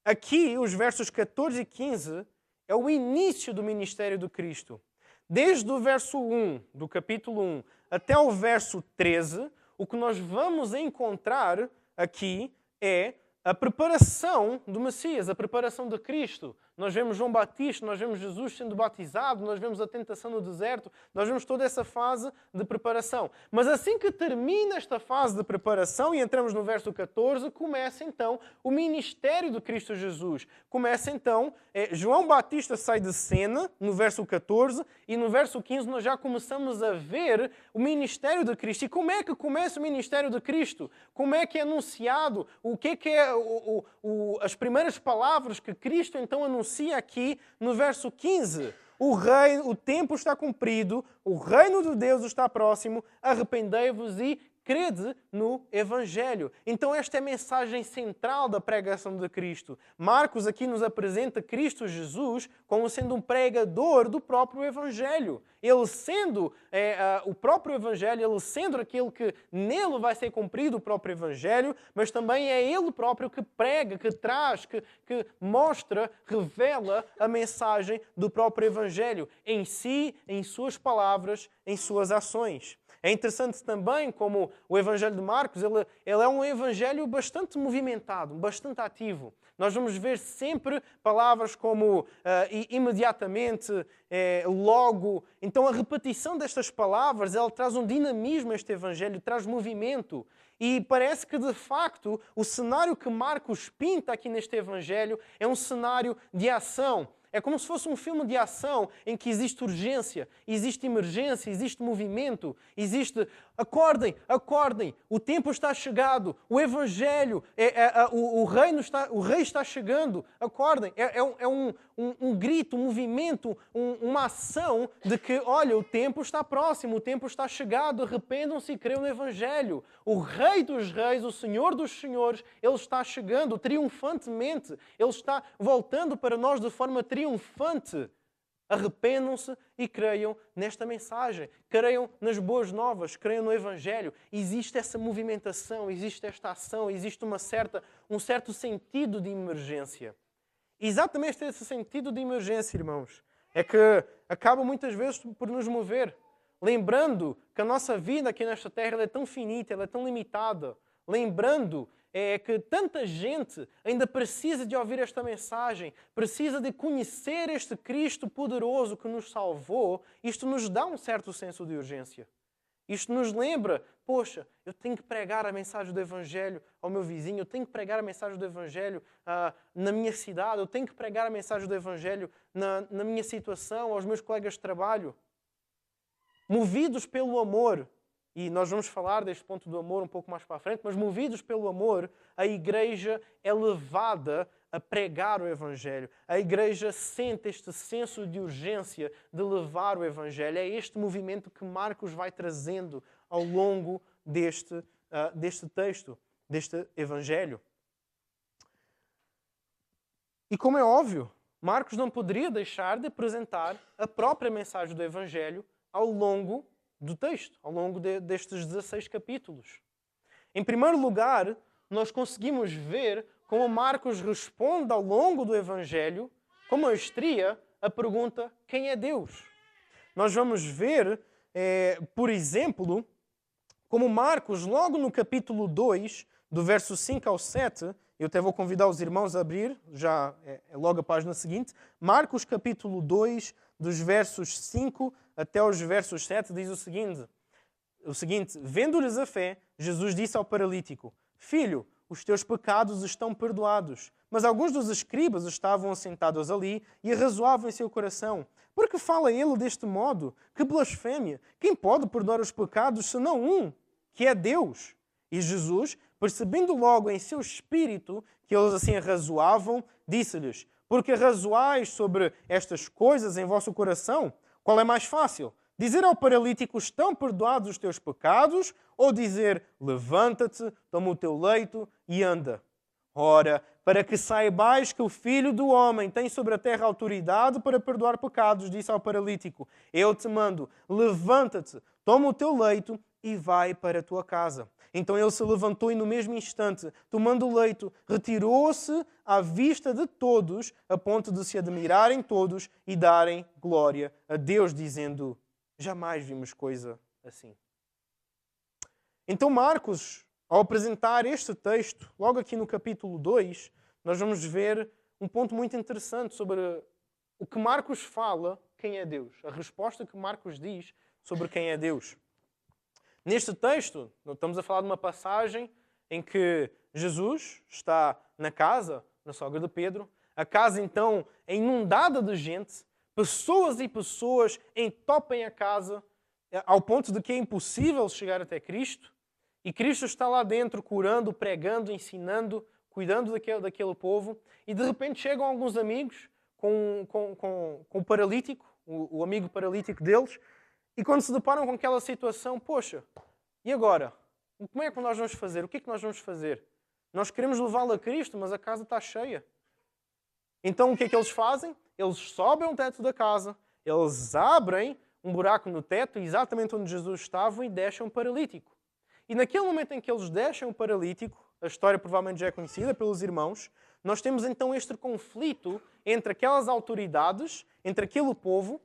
aqui os versos 14 e 15 é o início do ministério de Cristo. Desde o verso 1 do capítulo 1 até o verso 13, o que nós vamos encontrar aqui é a preparação do Messias, a preparação de Cristo. Nós vemos João Batista, nós vemos Jesus sendo batizado, nós vemos a tentação no deserto, nós vemos toda essa fase de preparação. Mas assim que termina esta fase de preparação e entramos no verso 14, começa então o ministério de Cristo Jesus. Começa então, João Batista sai de cena no verso 14 e no verso 15 nós já começamos a ver o ministério de Cristo. E como é que começa o ministério de Cristo? Como é que é anunciado? O que é as primeiras palavras que Cristo então anuncia aqui no verso 15? O tempo está cumprido, o reino de Deus está próximo, arrependei-vos e crede no Evangelho. Então esta é a mensagem central da pregação de Cristo. Marcos aqui nos apresenta Cristo Jesus como sendo um pregador do próprio Evangelho. Ele sendo o próprio Evangelho, ele sendo aquele que nele vai ser cumprido o próprio Evangelho, mas também é ele próprio que prega, que traz, que mostra, revela a mensagem do próprio Evangelho em si, em suas palavras, em suas ações. É interessante também como o Evangelho de Marcos ele é um evangelho bastante movimentado, bastante ativo. Nós vamos ver sempre palavras como imediatamente, logo. Então a repetição destas palavras ela traz um dinamismo a este Evangelho, traz movimento. E parece que, de facto, o cenário que Marcos pinta aqui neste Evangelho é um cenário de ação. É como se fosse um filme de ação em que existe urgência, existe emergência, existe movimento, existe... Acordem, acordem, o tempo está chegado, o Evangelho, o rei está chegando, acordem. É um grito, um movimento, uma ação de que, olha, o tempo está próximo, o tempo está chegado, arrependam-se e creiam no Evangelho. O Rei dos Reis, o Senhor dos Senhores, Ele está chegando triunfantemente, Ele está voltando para nós de forma triunfante. Arrependam-se e creiam nesta mensagem. Creiam nas boas novas, creiam no Evangelho. Existe essa movimentação, existe esta ação, existe um certo sentido de emergência. Exatamente esse sentido de emergência, irmãos, é que acaba muitas vezes por nos mover. Lembrando que a nossa vida aqui nesta terra ela é tão finita, ela é tão limitada. Lembrando que tanta gente ainda precisa de ouvir esta mensagem, precisa de conhecer este Cristo poderoso que nos salvou. Isto nos dá um certo senso de urgência. Isto nos lembra, poxa, eu tenho que pregar a mensagem do Evangelho ao meu vizinho, eu tenho que pregar a mensagem do Evangelho na minha cidade, eu tenho que pregar a mensagem do Evangelho na minha situação, aos meus colegas de trabalho. Movidos pelo amor, e nós vamos falar deste ponto do amor um pouco mais para a frente, mas movidos pelo amor, a Igreja é levada a pregar o Evangelho. A Igreja sente este senso de urgência de levar o Evangelho. É este movimento que Marcos vai trazendo ao longo deste deste texto, deste Evangelho. E como é óbvio, Marcos não poderia deixar de apresentar a própria mensagem do Evangelho ao longo do texto, ao longo destes 16 capítulos. Em primeiro lugar, nós conseguimos ver como Marcos responde ao longo do Evangelho, com maestria, a pergunta: quem é Deus? Nós vamos ver, por exemplo, como Marcos, logo no capítulo 2, do verso 5 ao 7, eu até vou convidar os irmãos a abrir, já é logo a página seguinte, Marcos capítulo 2, dos versos 5 até os versos 7, diz o seguinte: vendo-lhes a fé, Jesus disse ao paralítico: Filho, os teus pecados estão perdoados. Mas alguns dos escribas estavam assentados ali e arrazoavam em seu coração: por que fala ele deste modo? Que blasfémia! Quem pode perdoar os pecados senão um, que é Deus? E Jesus, percebendo logo em seu espírito que eles assim arrazoavam, disse-lhes: porque arrazoais sobre estas coisas em vosso coração? Qual é mais fácil? Dizer ao paralítico: estão perdoados os teus pecados? Ou dizer: levanta-te, toma o teu leito e anda? Ora, para que saibais que o Filho do Homem tem sobre a terra autoridade para perdoar pecados, disse ao paralítico: eu te mando, levanta-te, toma o teu leito e vai para a tua casa. Então ele se levantou e no mesmo instante, tomando o leito, retirou-se à vista de todos, a ponto de se admirarem todos e darem glória a Deus, dizendo: jamais vimos coisa assim. Então Marcos, ao apresentar este texto, logo aqui no capítulo 2, nós vamos ver um ponto muito interessante sobre o que Marcos fala, quem é Deus. A resposta que Marcos diz sobre quem é Deus. Neste texto, estamos a falar de uma passagem em que Jesus está na casa, na sogra de Pedro. A casa, então, é inundada de gente. Pessoas e pessoas entopem a casa ao ponto de que é impossível chegar até Cristo. E Cristo está lá dentro curando, pregando, ensinando, cuidando daquele povo. E de repente chegam alguns amigos com o paralítico, o amigo paralítico deles. E quando se deparam com aquela situação, poxa, e agora? Como é que nós vamos fazer? O que é que nós vamos fazer? Nós queremos levá-lo a Cristo, mas a casa está cheia. Então o que é que eles fazem? Eles sobem o teto da casa, eles abrem um buraco no teto, exatamente onde Jesus estava, e deixam o paralítico. E naquele momento em que eles deixam o paralítico, a história provavelmente já é conhecida pelos irmãos, nós temos então este conflito entre aquelas autoridades, entre aquele povo,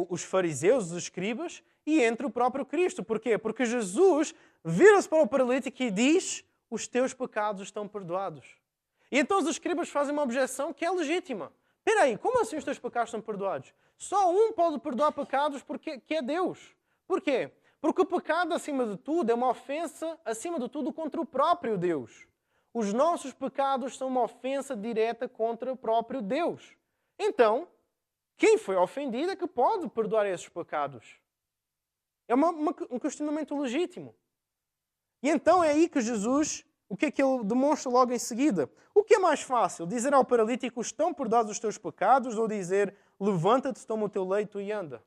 os fariseus, os escribas, e entre o próprio Cristo. Porquê? Porque Jesus vira-se para o paralítico e diz: os teus pecados estão perdoados. E então os escribas fazem uma objeção que é legítima. Espera aí, como assim os teus pecados estão perdoados? Só um pode perdoar pecados que é Deus. Porquê? Porque o pecado, acima de tudo, é uma ofensa, acima de tudo, contra o próprio Deus. Os nossos pecados são uma ofensa direta contra o próprio Deus. Então, quem foi ofendido é que pode perdoar esses pecados. É um questionamento legítimo. E então é aí que Jesus, o que é que ele demonstra logo em seguida? O que é mais fácil? Dizer ao paralítico: estão perdoados os teus pecados? Ou dizer: levanta-te, toma o teu leito e anda?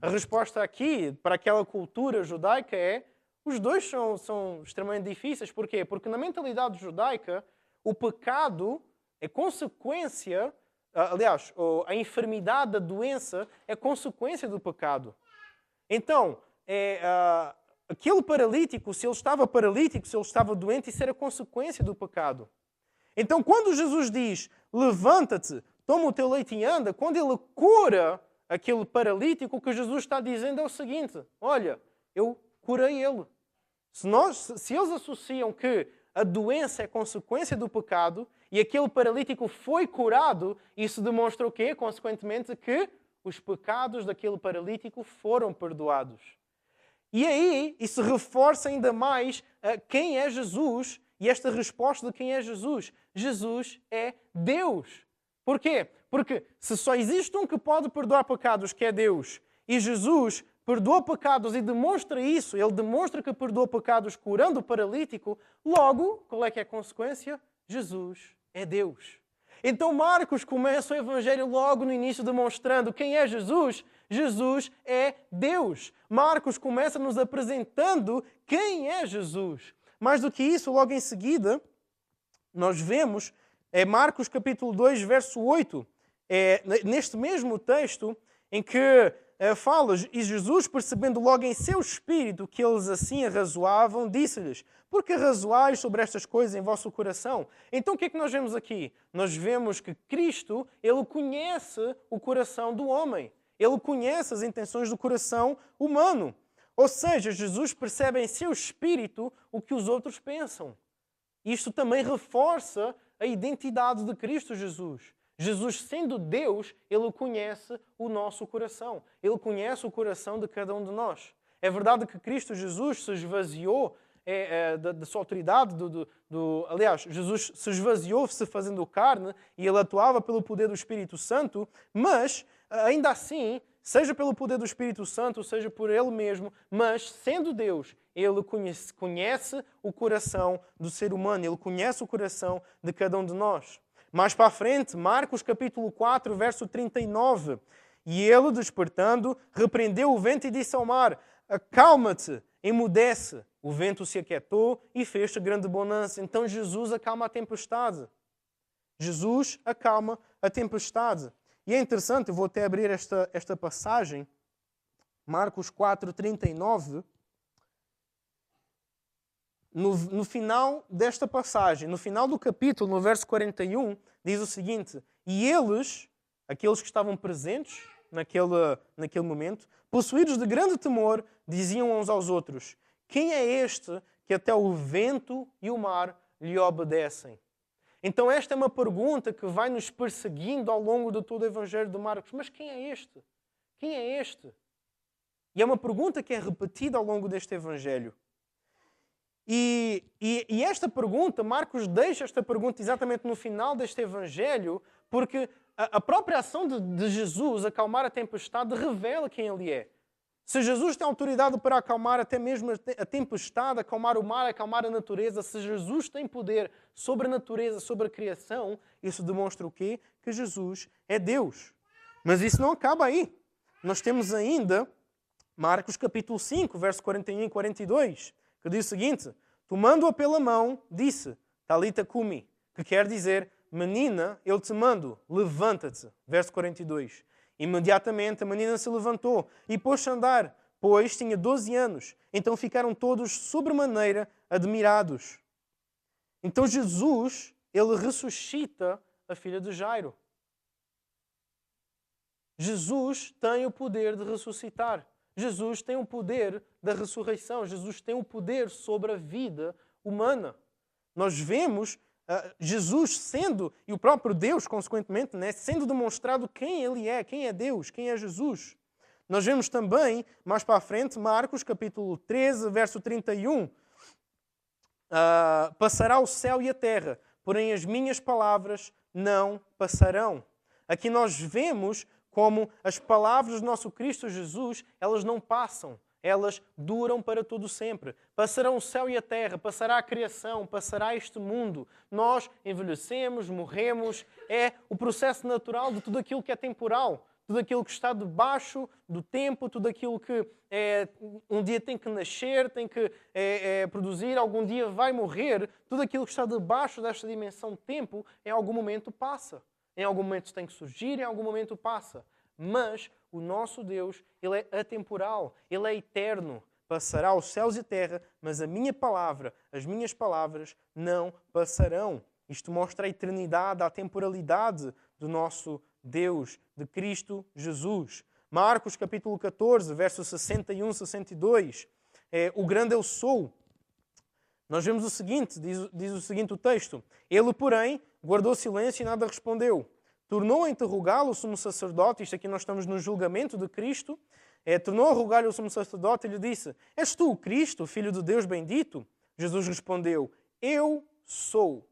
A resposta aqui, para aquela cultura judaica, é: os dois são extremamente difíceis. Porquê? Porque na mentalidade judaica, o pecado é consequência. Aliás, a enfermidade, a doença, é consequência do pecado. Então, aquele paralítico, se ele estava paralítico, se ele estava doente, isso era consequência do pecado. Então, quando Jesus diz: levanta-te, toma o teu leito e anda, quando ele cura aquele paralítico, o que Jesus está dizendo é o seguinte: olha, eu curei ele. Se eles associam que a doença é consequência do pecado e aquele paralítico foi curado, isso demonstra o quê? Consequentemente, que os pecados daquele paralítico foram perdoados. E aí, isso reforça ainda mais quem é Jesus e esta resposta de quem é Jesus. Jesus é Deus. Porquê? Porque se só existe um que pode perdoar pecados, que é Deus, e Jesus perdoa pecados e demonstra isso, ele demonstra que perdoa pecados curando o paralítico, logo, qual é que é a consequência? Jesus é Deus. Então Marcos começa o Evangelho logo no início demonstrando quem é Jesus. Jesus é Deus. Marcos começa nos apresentando quem é Jesus. Mais do que isso, logo em seguida, nós vemos Marcos capítulo 2, verso 8, neste mesmo texto em que fala, e Jesus, percebendo logo em seu espírito que eles assim arrazoavam, disse-lhes: por que arrazoais sobre estas coisas em vosso coração? Então o que é que nós vemos aqui? Nós vemos que Cristo, Ele conhece o coração do homem. Ele conhece as intenções do coração humano. Ou seja, Jesus percebe em seu espírito o que os outros pensam. Isto também reforça a identidade de Cristo Jesus. Jesus, sendo Deus, Ele conhece o nosso coração. Ele conhece o coração de cada um de nós. É verdade que Cristo Jesus se esvaziou da sua autoridade. Aliás, Jesus se esvaziou-se fazendo carne e Ele atuava pelo poder do Espírito Santo, mas, ainda assim, seja pelo poder do Espírito Santo, seja por Ele mesmo, mas, sendo Deus, Ele conhece o coração do ser humano. Ele conhece o coração de cada um de nós. Mais para a frente, Marcos capítulo 4, verso 39. E ele, despertando, repreendeu o vento e disse ao mar: acalma-te, emudece. O vento se aquietou e fez grande bonança. Então Jesus acalma a tempestade. Jesus acalma a tempestade. E é interessante, eu vou até abrir esta passagem, Marcos 4, 39. No final desta passagem, no final do capítulo, no verso 41, diz o seguinte: e eles, aqueles que estavam presentes naquele momento, possuídos de grande temor, diziam uns aos outros: quem é este que até o vento e o mar lhe obedecem? Então esta é uma pergunta que vai nos perseguindo ao longo de todo o Evangelho de Marcos. Mas quem é este? Quem é este? E é uma pergunta que é repetida ao longo deste Evangelho. E esta pergunta, Marcos deixa esta pergunta exatamente no final deste Evangelho, porque a própria ação de Jesus acalmar a tempestade revela quem Ele é. Se Jesus tem autoridade para acalmar até mesmo a tempestade, acalmar o mar, acalmar a natureza, se Jesus tem poder sobre a natureza, sobre a criação, isso demonstra o quê? Que Jesus é Deus. Mas isso não acaba aí. Nós temos ainda Marcos capítulo 5, verso 41 e 42, que diz o seguinte: tomando-a pela mão, disse: Talita cumi, que quer dizer: menina, eu te mando, levanta-te. Verso 42. Imediatamente a menina se levantou e pôs-se a andar, pois tinha 12 anos. Então ficaram todos sobremaneira admirados. Então Jesus, Ele ressuscita a filha de Jairo. Jesus tem o poder de ressuscitar. Jesus tem o poder da ressurreição. Jesus tem o poder sobre a vida humana. Nós vemos Jesus sendo, e o próprio Deus, consequentemente, né, sendo demonstrado quem Ele é, quem é Deus, quem é Jesus. Nós vemos também, mais para a frente, Marcos, capítulo 13, verso 31. Passará o céu e a terra, porém as minhas palavras não passarão. Aqui nós vemos como as palavras do nosso Cristo Jesus, elas não passam. Elas duram para todo sempre. Passarão o céu e a terra, passará a criação, passará este mundo. Nós envelhecemos, morremos. É o processo natural de tudo aquilo que é temporal. Tudo aquilo que está debaixo do tempo, tudo aquilo que um dia tem que nascer, tem que produzir, algum dia vai morrer. Tudo aquilo que está debaixo desta dimensão de tempo, em algum momento passa. Em algum momento tem que surgir, em algum momento passa. Mas o nosso Deus, Ele é atemporal, Ele é eterno. Passará os céus e a terra, mas a minha palavra, as minhas palavras não passarão. Isto mostra a eternidade, a temporalidade do nosso Deus, de Cristo Jesus. Marcos capítulo 14, versos 61 e 62. O grande eu sou. Nós vemos o seguinte, diz o seguinte o texto. Ele, porém, guardou silêncio e nada respondeu. Tornou a interrogá-lo o sumo sacerdote, isto aqui nós estamos no julgamento de Cristo, tornou a rogar-lhe o sumo sacerdote e lhe disse: és tu o Cristo, filho de Deus bendito? Jesus respondeu: eu sou.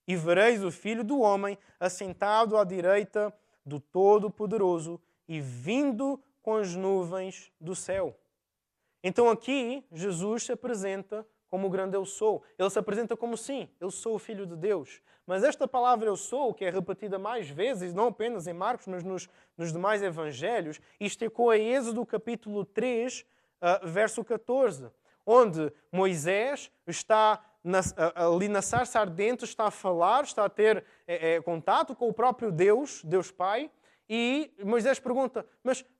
E vereis o Filho do Homem assentado à direita do Todo-Poderoso e vindo com as nuvens do céu. Então aqui Jesus se apresenta como o grande eu sou. Ele se apresenta como sim, eu sou o Filho de Deus. Mas esta palavra eu sou, que é repetida mais vezes, não apenas em Marcos, mas nos demais evangelhos, isto ecoa em Êxodo capítulo 3, verso 14, onde Moisés está ali na sarça ardente, está a falar, está a ter contato com o próprio Deus, Deus Pai, e Moisés pergunta,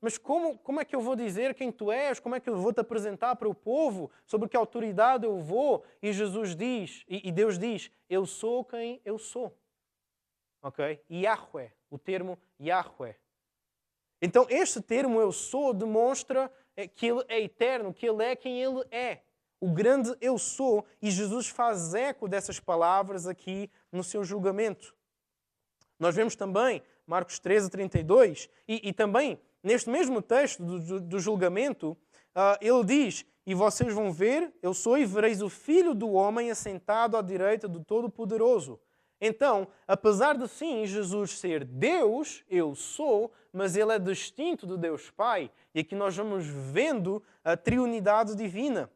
mas como é que eu vou dizer quem tu és? Como é que eu vou te apresentar para o povo? Sobre que autoridade eu vou? E Jesus diz, e Deus diz, eu sou quem eu sou. Ok? Yahweh, o termo Yahweh. Então este termo eu sou demonstra que Ele é eterno, que Ele é quem Ele é. O grande eu sou. E Jesus faz eco dessas palavras aqui no seu julgamento. Nós vemos também Marcos 13, 32, e também, neste mesmo texto do julgamento, ele diz, e vocês vão ver, eu sou e vereis o Filho do Homem assentado à direita do Todo-Poderoso. Então, apesar de sim, Jesus ser Deus, eu sou, mas Ele é distinto de Deus Pai. E aqui nós vamos vendo a triunidade divina.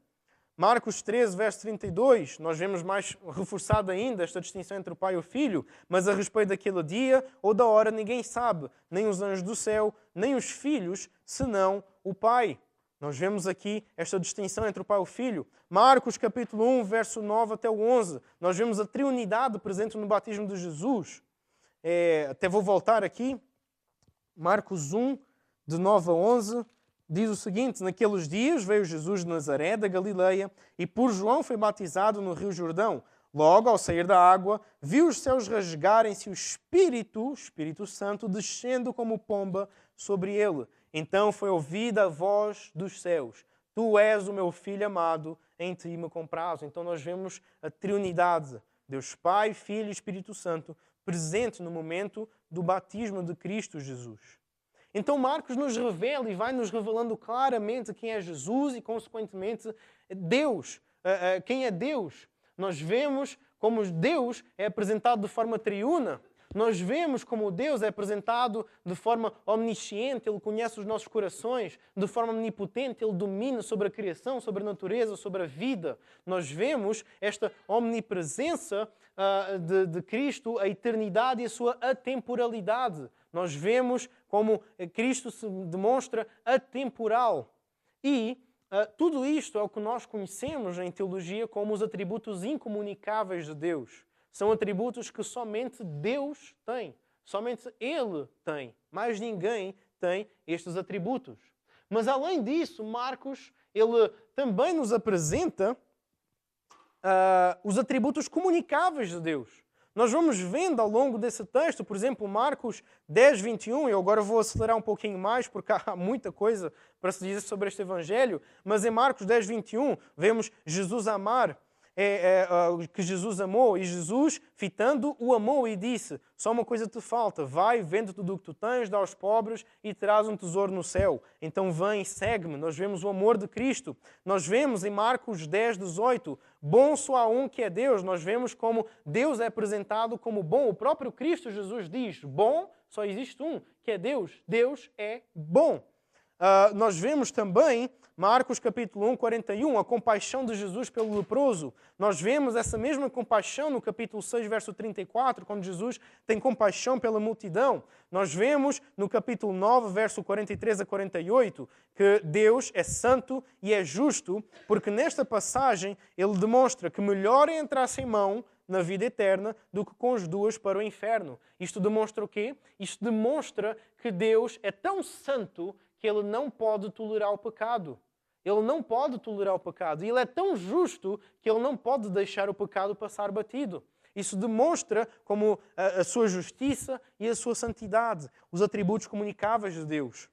Marcos 13, verso 32, nós vemos mais reforçada ainda esta distinção entre o Pai e o Filho, mas a respeito daquele dia ou da hora ninguém sabe, nem os anjos do céu, nem os filhos, senão o Pai. Nós vemos aqui esta distinção entre o Pai e o Filho. Marcos capítulo 1, verso 9 até o 11, nós vemos a triunidade presente no batismo de Jesus. Até vou voltar aqui. Marcos 1, de 9 a 11, diz o seguinte, naqueles dias veio Jesus de Nazaré, da Galileia, e por João foi batizado no Rio Jordão. Logo, ao sair da água, viu os céus rasgarem-se e o Espírito Santo, descendo como pomba sobre ele. Então foi ouvida a voz dos céus. Tu és o meu Filho amado, em ti me comprazo. Então nós vemos a triunidade, Deus Pai, Filho e Espírito Santo, presente no momento do batismo de Cristo Jesus. Então Marcos nos revela e vai nos revelando claramente quem é Jesus e, consequentemente, Deus. Quem é Deus? Nós vemos como Deus é apresentado de forma triuna. Nós vemos como Deus é apresentado de forma omnisciente. Ele conhece os nossos corações. De forma omnipotente, Ele domina sobre a criação, sobre a natureza, sobre a vida. Nós vemos esta omnipresença de Cristo, a eternidade e a sua atemporalidade. Nós vemos como Cristo se demonstra atemporal. E tudo isto é o que nós conhecemos em teologia como os atributos incomunicáveis de Deus. São atributos que somente Deus tem. Somente Ele tem. Mais ninguém tem estes atributos. Mas além disso, Marcos, ele também nos apresenta os atributos comunicáveis de Deus. Nós vamos vendo ao longo desse texto, por exemplo, Marcos 10, 21, eu agora vou acelerar um pouquinho mais, porque há muita coisa para se dizer sobre este Evangelho, mas em Marcos 10, 21, vemos Jesus amar, que Jesus amou, e Jesus, fitando, o amou e disse, só uma coisa te falta, vai, vende tudo o que tu tens, dá aos pobres e terás um tesouro no céu. Então vem e segue-me. Nós vemos o amor de Cristo. Nós vemos em Marcos 10, 18, bom só há um que é Deus. Nós vemos como Deus é apresentado como bom. O próprio Cristo Jesus diz, bom, só existe um, que é Deus. Deus é bom. Nós vemos também, Marcos capítulo 1, 41, a compaixão de Jesus pelo leproso. Nós vemos essa mesma compaixão no capítulo 6, verso 34, quando Jesus tem compaixão pela multidão. Nós vemos no capítulo 9, verso 43 a 48, que Deus é santo e é justo, porque nesta passagem ele demonstra que melhor é entrar sem mão na vida eterna do que com as duas para o inferno. Isto demonstra o quê? Isto demonstra que Deus é tão santo que Ele não pode tolerar o pecado. Ele não pode tolerar o pecado. E Ele é tão justo que Ele não pode deixar o pecado passar batido. Isso demonstra como a sua justiça e a sua santidade, os atributos comunicáveis de Deus.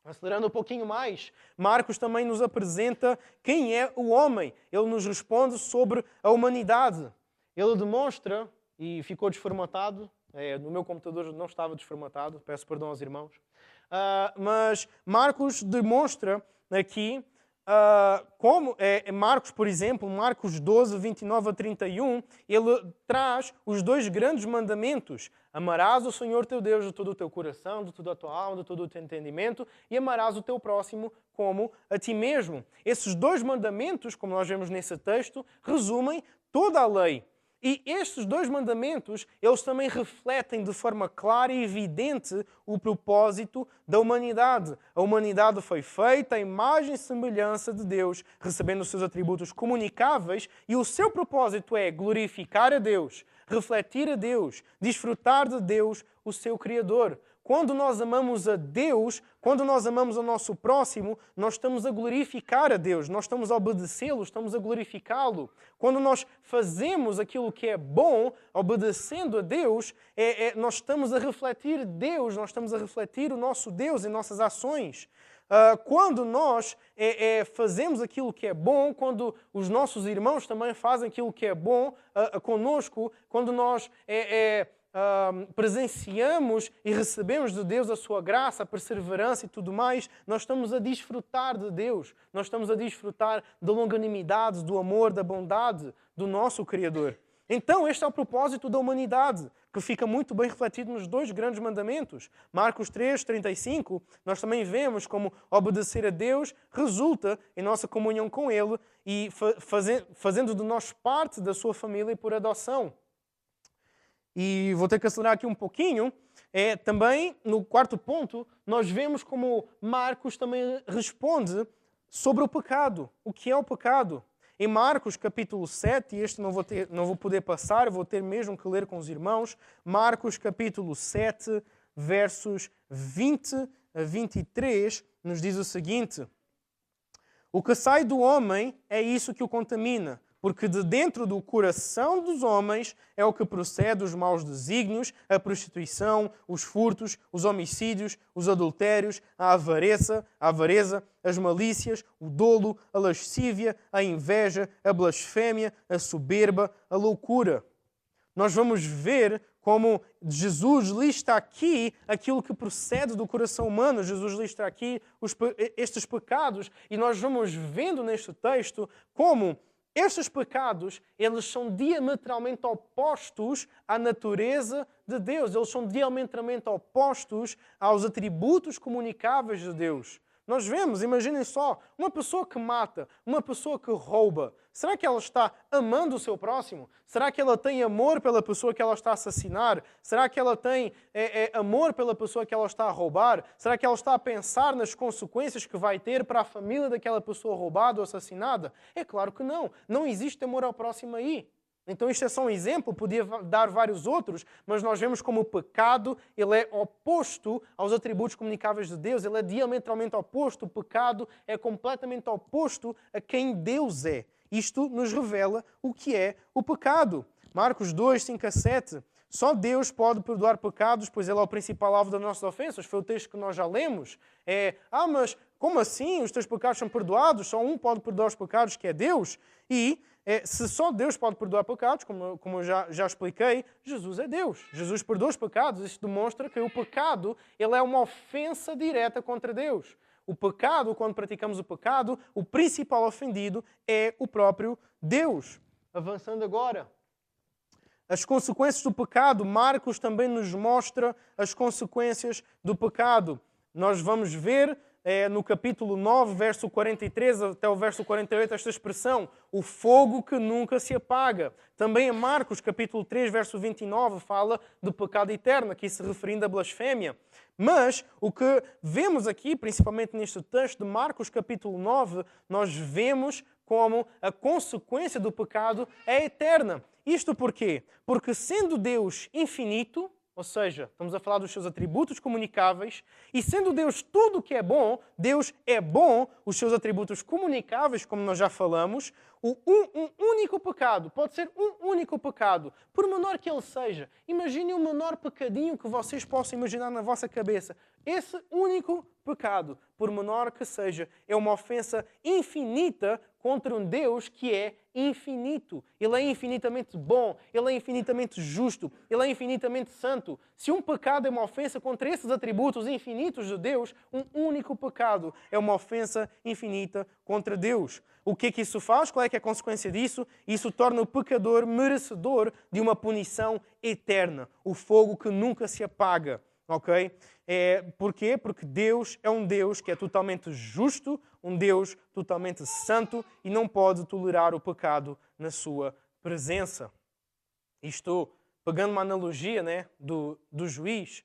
Acelerando um pouquinho mais, Marcos também nos apresenta quem é o homem. Ele nos responde sobre a humanidade. Ele demonstra, e ficou desformatado, no meu computador não estava desformatado, peço perdão aos irmãos, mas Marcos demonstra aqui como Marcos, por exemplo, Marcos 12, 29 a 31, ele traz os dois grandes mandamentos. Amarás o Senhor teu Deus de todo o teu coração, de toda a tua alma, de todo o teu entendimento, e amarás o teu próximo como a ti mesmo. Esses dois mandamentos, como nós vemos nesse texto, resumem toda a lei. E estes dois mandamentos, eles também refletem de forma clara e evidente o propósito da humanidade. A humanidade foi feita à imagem e semelhança de Deus, recebendo os seus atributos comunicáveis, e o seu propósito é glorificar a Deus, refletir a Deus, desfrutar de Deus, o seu Criador. Quando nós amamos a Deus, quando nós amamos o nosso próximo, nós estamos a glorificar a Deus, nós estamos a obedecê-lo, estamos a glorificá-lo. Quando nós fazemos aquilo que é bom, obedecendo a Deus, nós estamos a refletir Deus, nós estamos a refletir o nosso Deus em nossas ações. Quando nós fazemos aquilo que é bom, quando os nossos irmãos também fazem aquilo que é bom conosco, quando nós presenciamos e recebemos de Deus a sua graça, a perseverança e tudo mais, nós estamos a desfrutar de Deus, nós estamos a desfrutar da longanimidade, do amor, da bondade do nosso Criador. Então, este é o propósito da humanidade, que fica muito bem refletido nos dois grandes mandamentos. Marcos 3, 35, nós também vemos como obedecer a Deus resulta em nossa comunhão com Ele e fazendo de nós parte da sua família por adoção. E vou ter que acelerar aqui um pouquinho. Também, no quarto ponto, nós vemos como Marcos também responde sobre o pecado. O que é o pecado? Em Marcos, capítulo 7, e este não vou poder passar, vou ter mesmo que ler com os irmãos. Marcos, capítulo 7, versos 20 a 23, nos diz o seguinte: o que sai do homem é isso que o contamina, porque de dentro do coração dos homens é o que procede os maus desígnios, a prostituição, os furtos, os homicídios, os adultérios, a avareza, as malícias, o dolo, a lascívia, a inveja, a blasfémia, a soberba, a loucura. Nós vamos ver como Jesus lista aqui aquilo que procede do coração humano. Jesus lista aqui estes pecados e nós vamos vendo neste texto como estes pecados, eles são diametralmente opostos à natureza de Deus. Eles são diametralmente opostos aos atributos comunicáveis de Deus. Nós vemos, imaginem só, uma pessoa que mata, uma pessoa que rouba. Será que ela está amando o seu próximo? Será que ela tem amor pela pessoa que ela está a assassinar? Será que ela tem amor pela pessoa que ela está a roubar? Será que ela está a pensar nas consequências que vai ter para a família daquela pessoa roubada ou assassinada? É claro que não. Não existe amor ao próximo aí. Então isto é só um exemplo, podia dar vários outros, mas nós vemos como o pecado ele é oposto aos atributos comunicáveis de Deus, ele é diametralmente oposto, o pecado é completamente oposto a quem Deus é. Isto nos revela o que é o pecado. Marcos 2, 5 a 7. Só Deus pode perdoar pecados, pois Ele é o principal alvo das nossas ofensas. Foi o texto que nós já lemos. Mas como assim? Os teus pecados são perdoados? Só um pode perdoar os pecados, que é Deus. E se só Deus pode perdoar pecados, como eu já expliquei, Jesus é Deus. Jesus perdoa os pecados. Isso demonstra que o pecado ele é uma ofensa direta contra Deus. O pecado, quando praticamos o pecado, o principal ofendido é o próprio Deus. Avançando agora. As consequências do pecado, Marcos também nos mostra as consequências do pecado. Nós vamos ver no capítulo 9, verso 43 até o verso 48, esta expressão, o fogo que nunca se apaga. Também em Marcos, capítulo 3, verso 29, fala do pecado eterno, aqui se referindo à blasfémia. Mas o que vemos aqui, principalmente neste texto de Marcos, capítulo 9, nós vemos como a consequência do pecado é eterna. Isto porquê? Porque sendo Deus infinito, ou seja, estamos a falar dos seus atributos comunicáveis, e sendo Deus tudo o que é bom, Deus é bom, os seus atributos comunicáveis, como nós já falamos, um único pecado, pode ser um único pecado, por menor que ele seja. Imaginem o menor pecadinho que vocês possam imaginar na vossa cabeça. Esse único pecado, por menor que seja, é uma ofensa infinita contra um Deus que é infinito. Ele é infinitamente bom, Ele é infinitamente justo, Ele é infinitamente santo. Se um pecado é uma ofensa contra esses atributos infinitos de Deus, um único pecado é uma ofensa infinita contra Deus. O que é que isso faz? Qual é que é a consequência disso? Isso torna o pecador merecedor de uma punição eterna. O fogo que nunca se apaga. Ok? Porquê? Porque Deus é um Deus que é totalmente justo, um Deus totalmente santo e não pode tolerar o pecado na sua presença. Isto, pegando uma analogia, né, do juiz,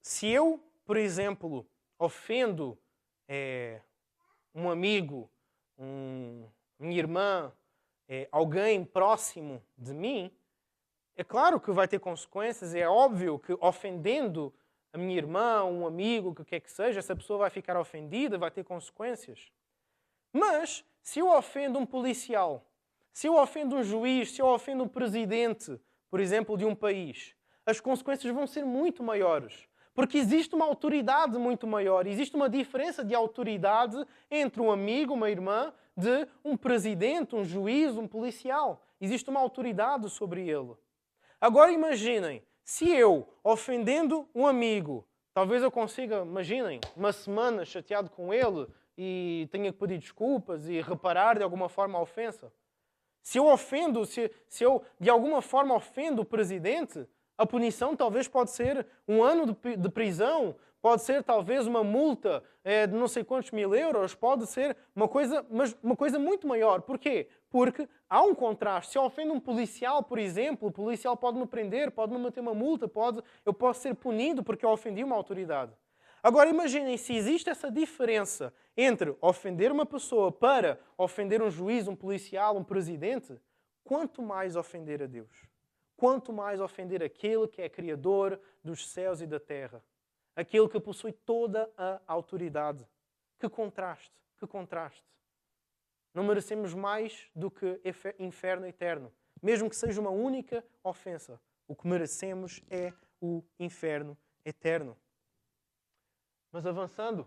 se eu, por exemplo, ofendo um amigo, minha irmã, alguém próximo de mim, é claro que vai ter consequências, é óbvio que ofendendo a minha irmã, um amigo, o que quer que seja, essa pessoa vai ficar ofendida, vai ter consequências. Mas, se eu ofendo um policial, se eu ofendo um juiz, se eu ofendo um presidente, por exemplo, de um país, as consequências vão ser muito maiores. Porque existe uma autoridade muito maior, existe uma diferença de autoridade entre um amigo, uma irmã, de um presidente, um juiz, um policial. Existe uma autoridade sobre ele. Agora imaginem, se eu, ofendendo um amigo, talvez eu consiga, imaginem, uma semana chateado com ele e tenha que pedir desculpas e reparar de alguma forma a ofensa. Se eu ofendo, se eu de alguma forma ofendo o presidente, a punição talvez pode ser 1 ano de prisão, pode ser talvez uma multa de não sei quantos mil euros, pode ser uma coisa muito maior. Porquê? Porque há um contraste. Se eu ofendo um policial, por exemplo, o policial pode me prender, pode me meter uma multa, eu posso ser punido porque eu ofendi uma autoridade. Agora imaginem se existe essa diferença entre ofender uma pessoa para ofender um juiz, um policial, um presidente, quanto mais ofender a Deus. Quanto mais ofender aquele que é Criador dos céus e da terra. Aquele que possui toda a autoridade. Que contraste, que contraste. Não merecemos mais do que inferno eterno. Mesmo que seja uma única ofensa. O que merecemos é o inferno eterno. Mas avançando,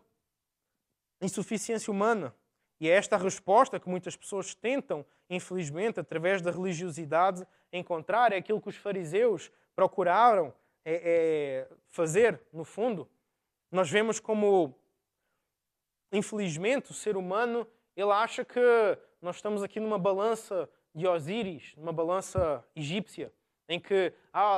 insuficiência humana. E é esta a resposta que muitas pessoas tentam, infelizmente, através da religiosidade, encontrar. É aquilo que os fariseus procuraram fazer, no fundo. Nós vemos como, infelizmente, o ser humano, ele acha que nós estamos aqui numa balança de Osíris, numa balança egípcia, em que,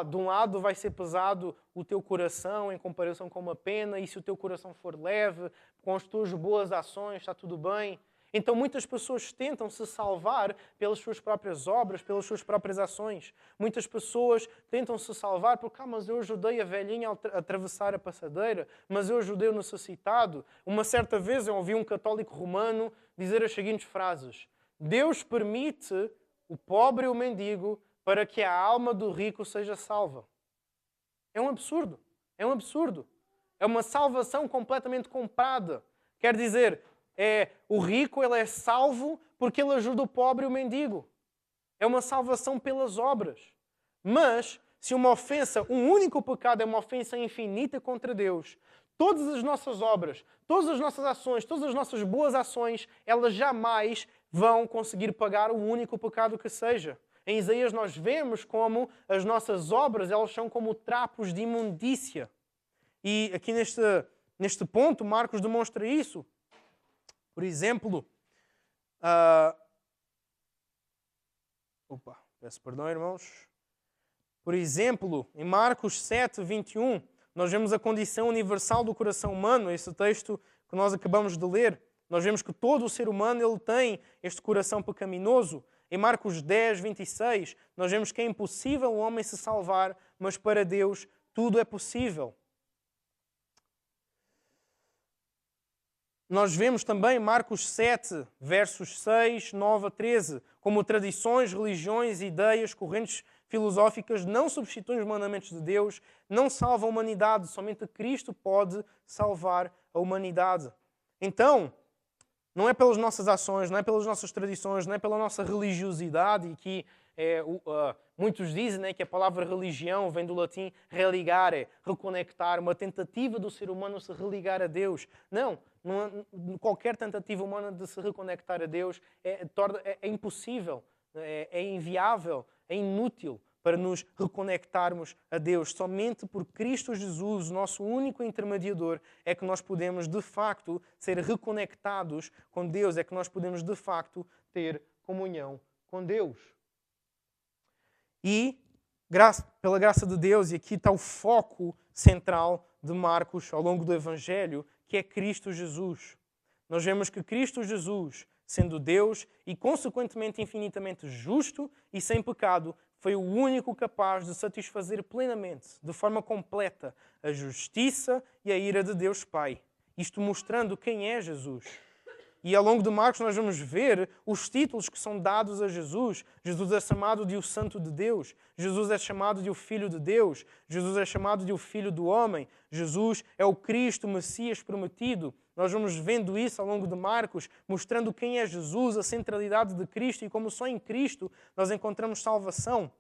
de um lado vai ser pesado o teu coração em comparação com uma pena, e se o teu coração for leve, com as tuas boas ações, está tudo bem. Então muitas pessoas tentam se salvar pelas suas próprias obras, pelas suas próprias ações. Muitas pessoas tentam se salvar porque, mas eu ajudei a velhinha a atravessar a passadeira, mas eu ajudei o necessitado. Uma certa vez eu ouvi um católico romano dizer as seguintes frases: Deus permite o pobre e o mendigo para que a alma do rico seja salva. É um absurdo. É um absurdo. É uma salvação completamente comprada. Quer dizer, o rico ele é salvo porque ele ajuda o pobre e o mendigo. É uma salvação pelas obras. Mas, se uma ofensa, um único pecado é uma ofensa infinita contra Deus, todas as nossas obras, todas as nossas ações, todas as nossas boas ações, elas jamais vão conseguir pagar o único pecado que seja. Em Isaías nós vemos como as nossas obras elas são como trapos de imundícia. E aqui neste ponto Marcos demonstra isso. Por exemplo, peço perdão, irmãos. Por exemplo, em Marcos 7, 21, nós vemos a condição universal do coração humano, esse texto que nós acabamos de ler. Nós vemos que todo o ser humano ele tem este coração pecaminoso. Em Marcos 10, 26, nós vemos que é impossível um homem se salvar, mas para Deus tudo é possível. Nós vemos também Marcos 7, versos 6, 9 a 13, como tradições, religiões, ideias, correntes filosóficas não substituem os mandamentos de Deus, não salvam a humanidade, somente Cristo pode salvar a humanidade. Então, Não é pelas nossas ações, não é pelas nossas tradições, não é pela nossa religiosidade. E aqui muitos dizem, né, que a palavra religião vem do latim religare, reconectar, uma tentativa do ser humano se religar a Deus. Não, qualquer tentativa humana de se reconectar a Deus é impossível, é inviável, é inútil para nos reconectarmos a Deus. Somente por Cristo Jesus, o nosso único intermediador, é que nós podemos, de facto, ser reconectados com Deus, é que nós podemos, de facto, ter comunhão com Deus. E, pela graça de Deus, e aqui está o foco central de Marcos ao longo do Evangelho, que é Cristo Jesus. Nós vemos que Cristo Jesus, sendo Deus e, consequentemente, infinitamente justo e sem pecado, foi o único capaz de satisfazer plenamente, de forma completa, a justiça e a ira de Deus Pai. Isto mostrando quem é Jesus. E ao longo de Marcos nós vamos ver os títulos que são dados a Jesus. Jesus é chamado de o Santo de Deus. Jesus é chamado de o Filho de Deus. Jesus é chamado de o Filho do Homem. Jesus é o Cristo, o Messias prometido. Nós vamos vendo isso ao longo de Marcos, mostrando quem é Jesus, a centralidade de Cristo e como só em Cristo nós encontramos salvação.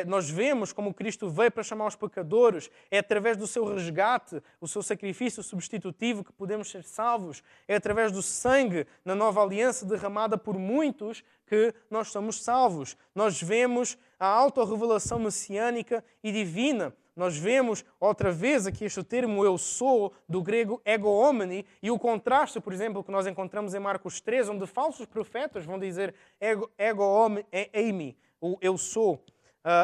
Nós vemos como Cristo veio para chamar os pecadores. É através do seu resgate, o seu sacrifício substitutivo que podemos ser salvos. É através do sangue na nova aliança derramada por muitos que nós somos salvos. Nós vemos a autorrevelação messiânica e divina. Nós vemos, outra vez, aqui este termo eu sou, do grego ego homini, e o contraste, por exemplo, que nós encontramos em Marcos 3, onde falsos profetas vão dizer ego eimi, o eu sou.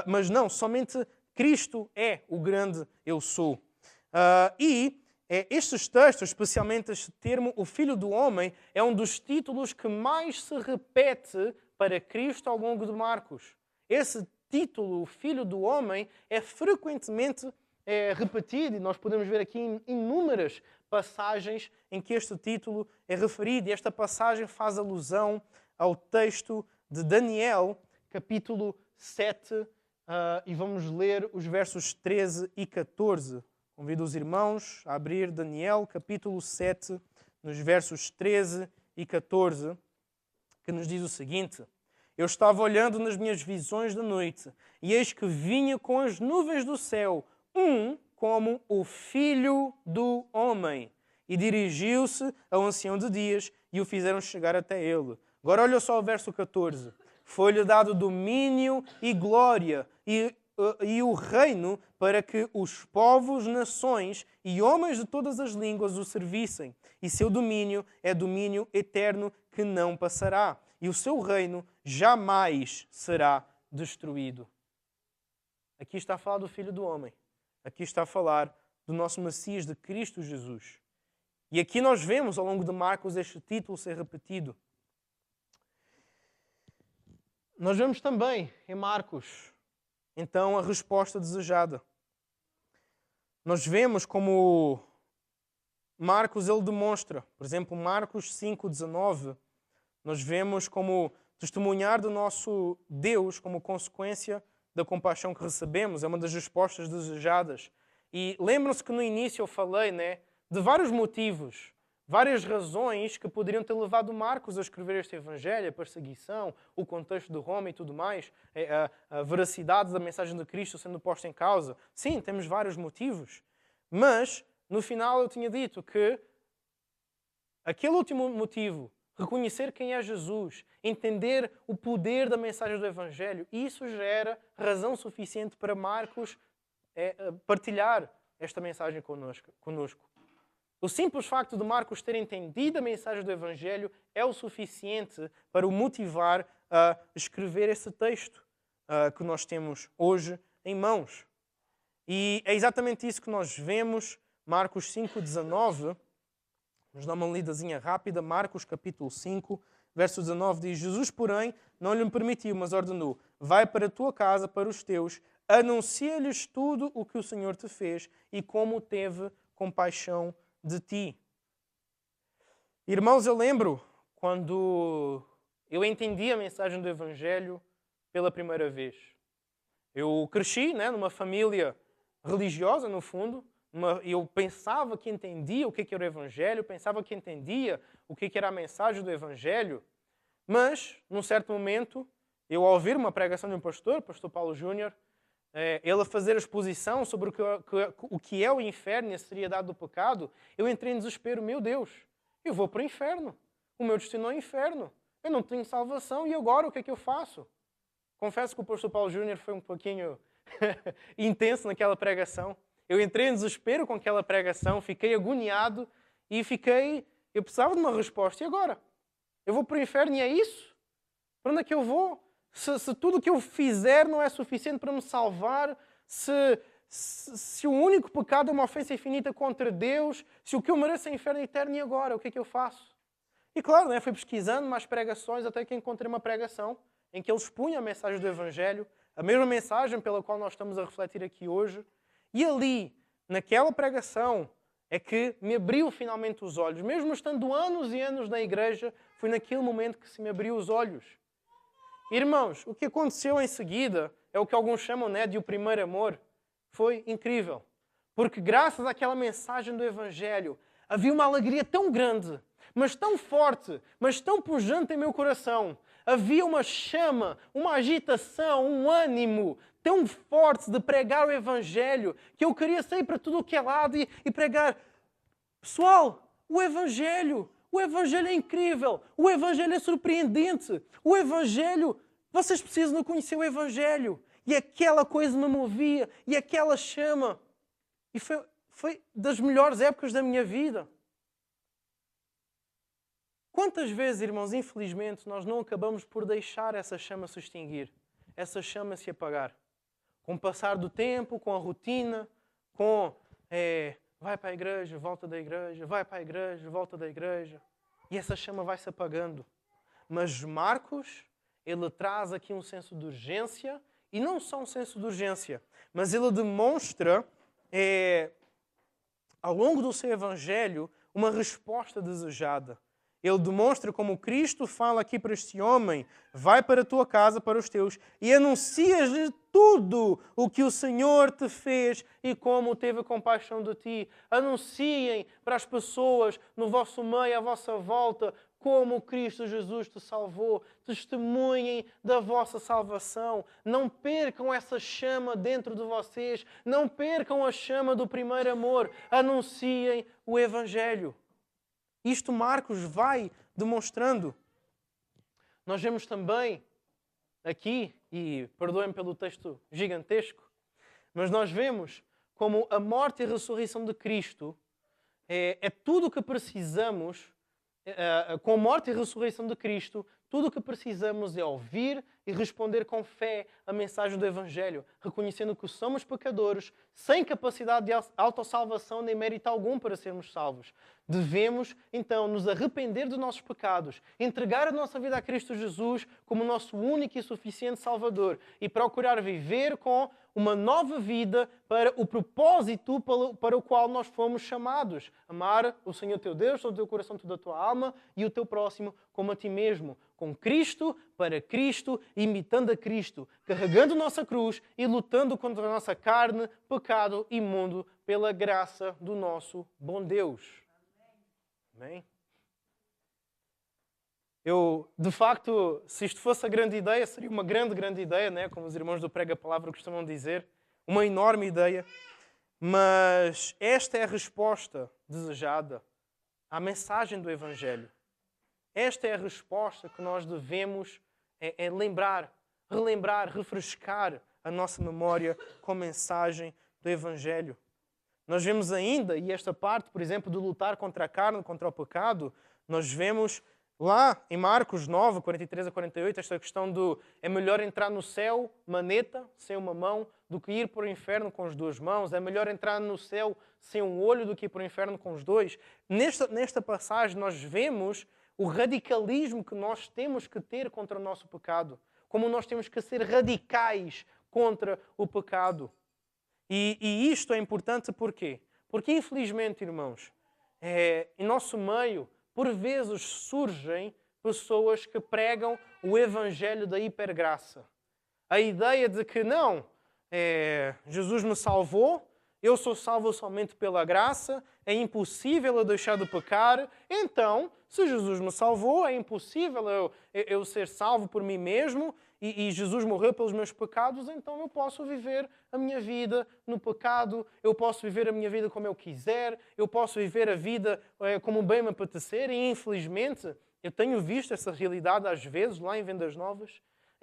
Mas não, somente Cristo é o grande eu sou. Estes textos, especialmente este termo, o Filho do Homem, é um dos títulos que mais se repete para Cristo ao longo de Marcos. Esse título, o Filho do Homem, é frequentemente repetido e nós podemos ver aqui inúmeras passagens em que este título é referido. E esta passagem faz alusão ao texto de Daniel, capítulo 7, e vamos ler os versos 13 e 14. Convido os irmãos a abrir Daniel, capítulo 7, nos versos 13 e 14, que nos diz o seguinte: Eu estava olhando nas minhas visões da noite, e eis que vinha com as nuvens do céu, como o Filho do Homem, e dirigiu-se ao ancião de dias, e o fizeram chegar até ele. Agora olha só o verso 14. Foi-lhe dado domínio e glória e o reino para que os povos, nações e homens de todas as línguas o servissem. E seu domínio é domínio eterno que não passará. E o seu reino jamais será destruído. Aqui está a falar do Filho do Homem. Aqui está a falar do nosso Messias, de Cristo Jesus. E aqui nós vemos ao longo de Marcos este título ser repetido. Nós vemos também em Marcos, então, a resposta desejada. Nós vemos como Marcos ele demonstra, por exemplo, Marcos 5:19, nós vemos como testemunhar do nosso Deus como consequência da compaixão que recebemos, é uma das respostas desejadas. E lembram-se que no início eu falei, de vários motivos, várias razões que poderiam ter levado Marcos a escrever este Evangelho, a perseguição, o contexto de Roma e tudo mais, a veracidade da mensagem de Cristo sendo posta em causa. Sim, temos vários motivos, mas no final eu tinha dito que aquele último motivo, reconhecer quem é Jesus, entender o poder da mensagem do Evangelho, isso já era razão suficiente para Marcos partilhar esta mensagem conosco. O simples facto de Marcos ter entendido a mensagem do Evangelho é o suficiente para o motivar a escrever esse texto que nós temos hoje em mãos. E é exatamente isso que nós vemos, Marcos 5:19. Vamos dar uma lidazinha rápida. Marcos capítulo 5, verso 19 diz: Jesus, porém, não lhe permitiu, mas ordenou: vai para a tua casa, para os teus, anuncia-lhes tudo o que o Senhor te fez e como teve compaixão de ti. Irmãos, eu lembro quando eu entendi a mensagem do Evangelho pela primeira vez. Eu cresci numa família religiosa, no fundo. eu pensava que entendia o que era o Evangelho, pensava que entendia o que era a mensagem do Evangelho, mas, num certo momento, eu ao ouvir uma pregação de um pastor, o pastor Paulo Júnior, ele a fazer a exposição sobre o que é o inferno e a seriedade do pecado, eu entrei em desespero. Meu Deus, eu vou para o inferno. O meu destino é o inferno. Eu não tenho salvação e agora o que é que eu faço? Confesso que o pastor Paulo Júnior foi um pouquinho intenso naquela pregação. Eu entrei em desespero com aquela pregação, fiquei agoniado e eu precisava de uma resposta. E agora? Eu vou para o inferno e é isso? Para onde é que eu vou? Se tudo o que eu fizer não é suficiente para me salvar, se o único pecado é uma ofensa infinita contra Deus, se o que eu mereço é inferno eterno, e agora? O que é que eu faço? E claro, fui pesquisando mais pregações até que encontrei uma pregação em que ele expunha a mensagem do Evangelho, a mesma mensagem pela qual nós estamos a refletir aqui hoje. E ali, naquela pregação, é que me abriu finalmente os olhos. Mesmo estando anos e anos na igreja, foi naquele momento que se me abriu os olhos. Irmãos, o que aconteceu em seguida é o que alguns chamam de o primeiro amor. Foi incrível. Porque graças àquela mensagem do Evangelho, havia uma alegria tão grande, mas tão forte, mas tão pujante em meu coração. Havia uma chama, uma agitação, um ânimo tão forte de pregar o Evangelho que eu queria sair para tudo o que é lado e pregar. Pessoal, o Evangelho é incrível, o Evangelho é surpreendente, o Evangelho, vocês precisam de conhecer o Evangelho. E aquela coisa me movia, e aquela chama. E foi das melhores épocas da minha vida. Quantas vezes, irmãos, infelizmente, nós não acabamos por deixar essa chama se extinguir, essa chama se apagar? Com o passar do tempo, com a rotina, com vai para a igreja, volta da igreja, vai para a igreja, volta da igreja. E essa chama vai se apagando. Mas Marcos, ele traz aqui um senso de urgência, e não só um senso de urgência, mas ele demonstra, ao longo do seu Evangelho, uma resposta desejada. Ele demonstra como Cristo fala aqui para este homem: vai para a tua casa, para os teus, e anuncias-lhe tudo o que o Senhor te fez e como teve compaixão de ti. Anunciem para as pessoas no vosso meio, à vossa volta, como Cristo Jesus te salvou. Testemunhem da vossa salvação. Não percam essa chama dentro de vocês. Não percam a chama do primeiro amor. Anunciem o Evangelho. Isto Marcos vai demonstrando. Nós vemos também aqui, e perdoem-me pelo texto gigantesco, mas nós vemos como a morte e a ressurreição de Cristo é tudo o que precisamos. Com a morte e a ressurreição de Cristo, tudo o que precisamos é ouvir e responder com fé a mensagem do Evangelho, reconhecendo que somos pecadores, sem capacidade de autossalvação nem mérito algum para sermos salvos. Devemos, então, nos arrepender dos nossos pecados, entregar a nossa vida a Cristo Jesus como nosso único e suficiente Salvador e procurar viver com uma nova vida para o propósito para o qual nós fomos chamados. Amar o Senhor teu Deus, todo o teu coração, toda a tua alma e o teu próximo como a ti mesmo. Com Cristo, para Cristo, imitando a Cristo, carregando nossa cruz e lutando contra a nossa carne, pecado e mundo pela graça do nosso bom Deus. Amém? De facto, se isto fosse a grande ideia, seria uma grande ideia, né? Como os irmãos do Prega Palavra costumam dizer, uma enorme ideia. Mas esta é a resposta desejada à mensagem do Evangelho. Esta é a resposta que nós devemos lembrar, relembrar, refrescar a nossa memória com a mensagem do Evangelho. Nós vemos ainda, e esta parte, por exemplo, de lutar contra a carne, contra o pecado, nós vemos lá em Marcos 9, 43 a 48, esta questão do é melhor entrar no céu, maneta, sem uma mão, do que ir para o inferno com as duas mãos. É melhor entrar no céu sem um olho do que ir para o inferno com os dois. Nesta passagem nós vemos o radicalismo que nós temos que ter contra o nosso pecado. Como nós temos que ser radicais contra o pecado. E isto é importante porquê? Porque, infelizmente, irmãos, em nosso meio, por vezes surgem pessoas que pregam o Evangelho da hipergraça. A ideia de que não, Jesus me salvou eu sou salvo somente pela graça, é impossível eu deixar de pecar, então, se Jesus me salvou, é impossível eu ser salvo por mim mesmo, e Jesus morreu pelos meus pecados, então eu posso viver a minha vida no pecado, eu posso viver a minha vida como eu quiser, eu posso viver a vida como bem me apetecer, e infelizmente eu tenho visto essa realidade às vezes lá em Vendas Novas,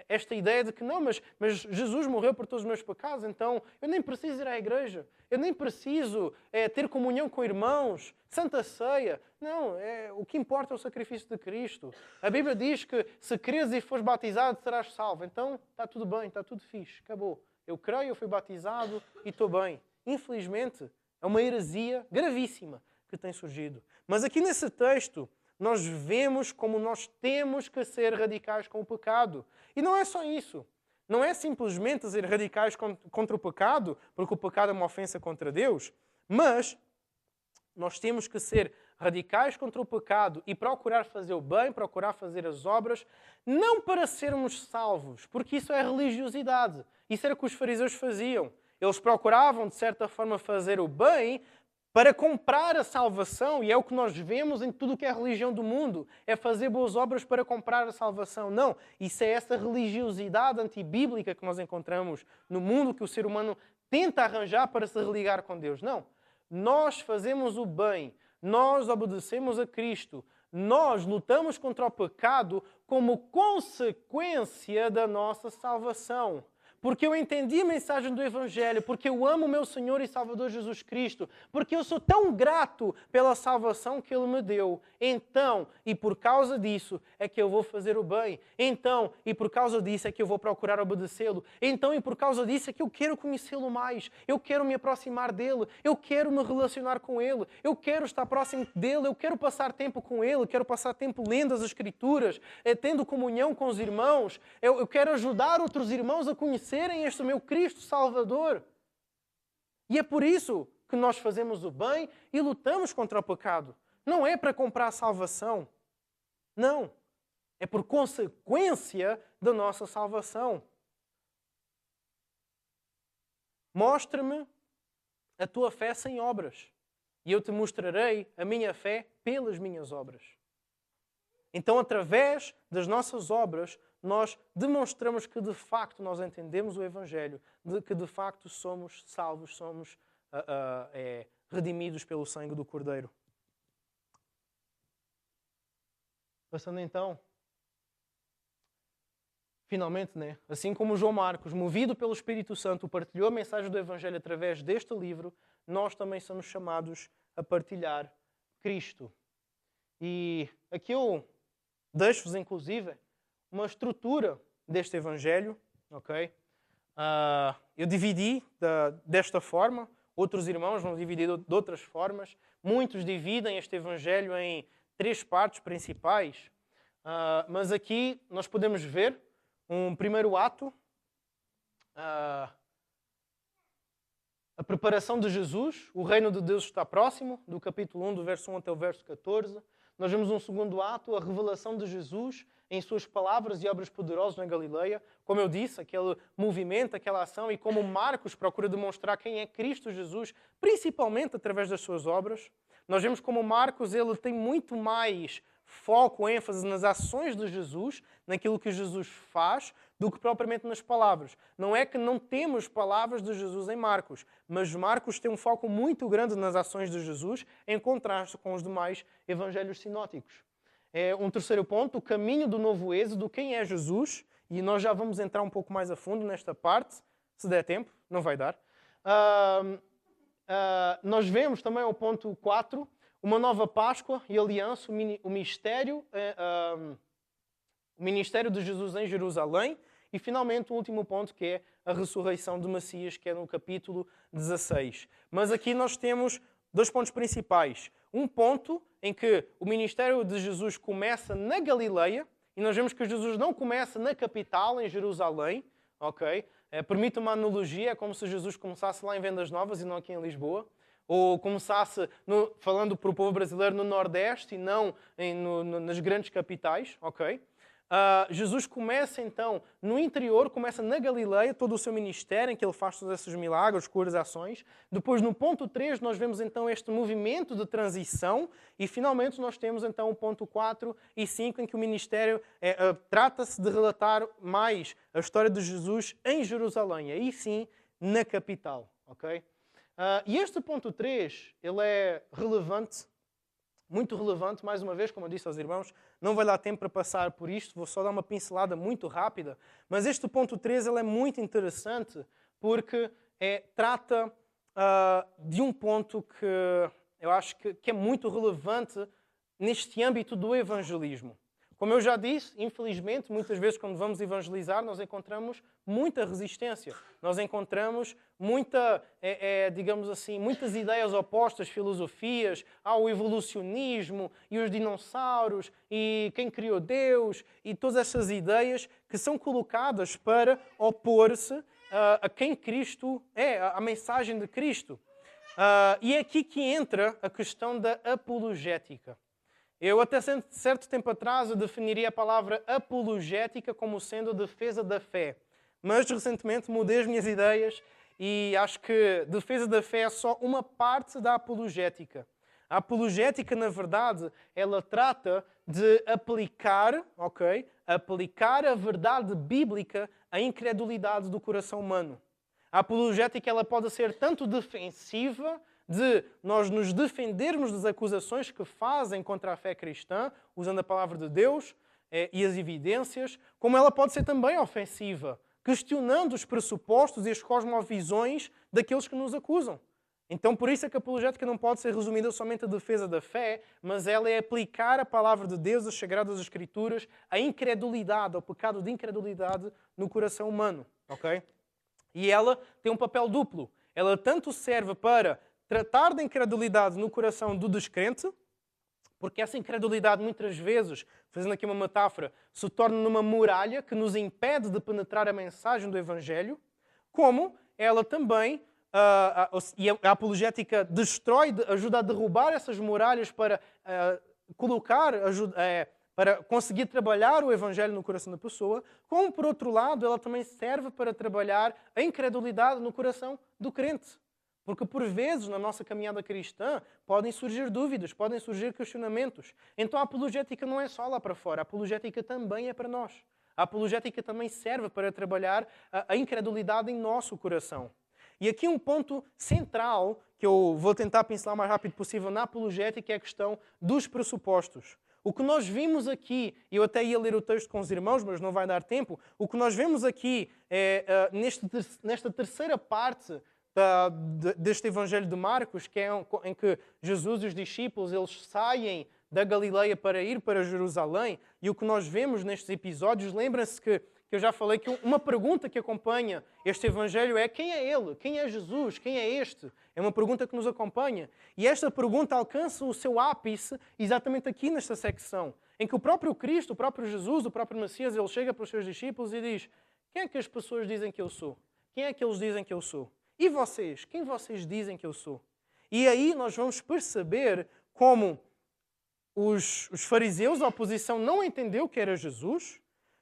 esta ideia de que não, mas Jesus morreu por todos os meus pecados, então eu nem preciso ir à igreja, eu nem preciso ter comunhão com irmãos, Santa Ceia. Não, o que importa é o sacrifício de Cristo. A Bíblia diz que se creres e fores batizado, serás salvo. Então está tudo bem, está tudo fixe, acabou. Eu creio, eu fui batizado e estou bem. Infelizmente, é uma heresia gravíssima que tem surgido. Mas aqui nesse texto, nós vemos como nós temos que ser radicais com o pecado. E não é só isso. Não é simplesmente ser radicais contra o pecado, porque o pecado é uma ofensa contra Deus, mas nós temos que ser radicais contra o pecado e procurar fazer o bem, procurar fazer as obras, não para sermos salvos, porque isso é religiosidade. Isso era o que os fariseus faziam. Eles procuravam, de certa forma, fazer o bem para comprar a salvação, e é o que nós vemos em tudo o que é religião do mundo, é fazer boas obras para comprar a salvação. Não, isso é essa religiosidade antibíblica que nós encontramos no mundo, que o ser humano tenta arranjar para se religar com Deus. Não, nós fazemos o bem, nós obedecemos a Cristo, nós lutamos contra o pecado como consequência da nossa salvação. Porque eu entendi a mensagem do Evangelho, porque eu amo o meu Senhor e Salvador Jesus Cristo, porque eu sou tão grato pela salvação que Ele me deu. Então, e por causa disso, é que eu vou fazer o bem. Então, e por causa disso, é que eu vou procurar obedecê-lo. Então, e por causa disso, é que eu quero conhecê-lo mais. Eu quero me aproximar dEle. Eu quero me relacionar com Ele. Eu quero estar próximo dEle. Eu quero passar tempo com Ele. Eu quero passar tempo lendo as Escrituras, tendo comunhão com os irmãos. Eu quero ajudar outros irmãos a conhecerem este meu Cristo Salvador. E é por isso que nós fazemos o bem e lutamos contra o pecado. Não é para comprar a salvação. Não. É por consequência da nossa salvação. Mostra-me a tua fé sem obras, e eu te mostrarei a minha fé pelas minhas obras. Então, através das nossas obras, nós demonstramos que de facto nós entendemos o Evangelho, de que de facto somos salvos, somos redimidos pelo sangue do Cordeiro. Passando então, finalmente, assim como João Marcos, movido pelo Espírito Santo, partilhou a mensagem do Evangelho através deste livro, nós também somos chamados a partilhar Cristo. E aqui eu deixo-vos, inclusive, uma estrutura deste Evangelho. Okay? Eu dividi desta forma, outros irmãos vão dividir de outras formas. Muitos dividem este Evangelho em 3 partes principais, mas aqui nós podemos ver um primeiro ato, a preparação de Jesus, o reino de Deus está próximo, do capítulo 1, do verso 1 até o verso 14. Nós vemos um segundo ato, a revelação de Jesus em suas palavras e obras poderosas na Galileia. Como eu disse, aquele movimento, aquela ação, e como Marcos procura demonstrar quem é Cristo Jesus, principalmente através das suas obras. Nós vemos como Marcos ele tem muito mais foco, ênfase nas ações de Jesus, naquilo que Jesus faz, do que propriamente nas palavras. Não é que não temos palavras de Jesus em Marcos, mas Marcos tem um foco muito grande nas ações de Jesus, em contraste com os demais evangelhos sinóticos. Um terceiro ponto, o caminho do novo êxodo, quem é Jesus, e nós já vamos entrar um pouco mais a fundo nesta parte, se der tempo, não vai dar. Nós vemos também o ponto 4, uma nova Páscoa e aliança, o ministério de Jesus em Jerusalém, e finalmente o último ponto, que é a ressurreição de Messias, que é no capítulo 16. Mas aqui nós temos 2 pontos principais. Um ponto em que o ministério de Jesus começa na Galileia, e nós vemos que Jesus não começa na capital, em Jerusalém. Okay? Permite uma analogia, é como se Jesus começasse lá em Vendas Novas e não aqui em Lisboa. Ou começasse, falando para o povo brasileiro, no Nordeste e não nas grandes capitais. Okay? Jesus começa então no interior, começa na Galileia, todo o seu ministério, em que ele faz todos esses milagres, curas, ações. Depois, no ponto 3, nós vemos então este movimento de transição. E finalmente nós temos então o ponto 4 e 5, em que o ministério trata-se de relatar mais a história de Jesus em Jerusalém. Aí sim, na capital. Okay? E este ponto 3, ele é relevante, muito relevante, mais uma vez, como eu disse aos irmãos, não vai dar tempo para passar por isto, vou só dar uma pincelada muito rápida, mas este ponto 3 ele é muito interessante porque trata de um ponto que eu acho que é muito relevante neste âmbito do evangelismo. Como eu já disse, infelizmente, muitas vezes quando vamos evangelizar, nós encontramos muita resistência. Nós encontramos digamos assim, muitas ideias opostas, filosofias, ao evolucionismo e os dinossauros e quem criou Deus e todas essas ideias que são colocadas para opor-se a quem Cristo é, a mensagem de Cristo. E é aqui que entra a questão da apologética. Eu até certo tempo atrás eu definiria a palavra apologética como sendo defesa da fé. Mas recentemente mudei as minhas ideias e acho que defesa da fé é só uma parte da apologética. A apologética, na verdade, ela trata de aplicar a verdade bíblica à incredulidade do coração humano. A apologética ela pode ser tanto defensiva, de nós nos defendermos das acusações que fazem contra a fé cristã, usando a palavra de Deus e as evidências, como ela pode ser também ofensiva, questionando os pressupostos e as cosmovisões daqueles que nos acusam. Então, por isso é que a apologética não pode ser resumida somente à defesa da fé, mas ela é aplicar a palavra de Deus, as Sagradas Escrituras, à incredulidade, ao pecado de incredulidade no coração humano. Okay? E ela tem um papel duplo. Ela tanto serve para tratar da incredulidade no coração do descrente, porque essa incredulidade muitas vezes, fazendo aqui uma metáfora, se torna numa muralha que nos impede de penetrar a mensagem do Evangelho, como ela também, e a apologética destrói, ajuda a derrubar essas muralhas para para conseguir trabalhar o Evangelho no coração da pessoa, como por outro lado ela também serve para trabalhar a incredulidade no coração do crente. Porque por vezes na nossa caminhada cristã podem surgir dúvidas, podem surgir questionamentos. Então a apologética não é só lá para fora, a apologética também é para nós. A apologética também serve para trabalhar a incredulidade em nosso coração. E aqui um ponto central, que eu vou tentar pincelar o mais rápido possível na apologética, é a questão dos pressupostos. O que nós vimos aqui, eu até ia ler o texto com os irmãos, mas não vai dar tempo, o que nós vemos aqui nesta terceira parte deste Evangelho de Marcos, que é em que Jesus e os discípulos eles saem da Galileia para ir para Jerusalém, e o que nós vemos nestes episódios, lembra-se que eu já falei que uma pergunta que acompanha este Evangelho é: quem é Ele? Quem é Jesus? Quem é este? É uma pergunta que nos acompanha. E esta pergunta alcança o seu ápice exatamente aqui nesta secção, em que o próprio Cristo, o próprio Jesus, o próprio Messias, ele chega para os seus discípulos e diz: quem é que as pessoas dizem que eu sou? Quem é que eles dizem que eu sou? E vocês? Quem vocês dizem que eu sou? E aí nós vamos perceber como os fariseus, a oposição, não entendeu que era Jesus,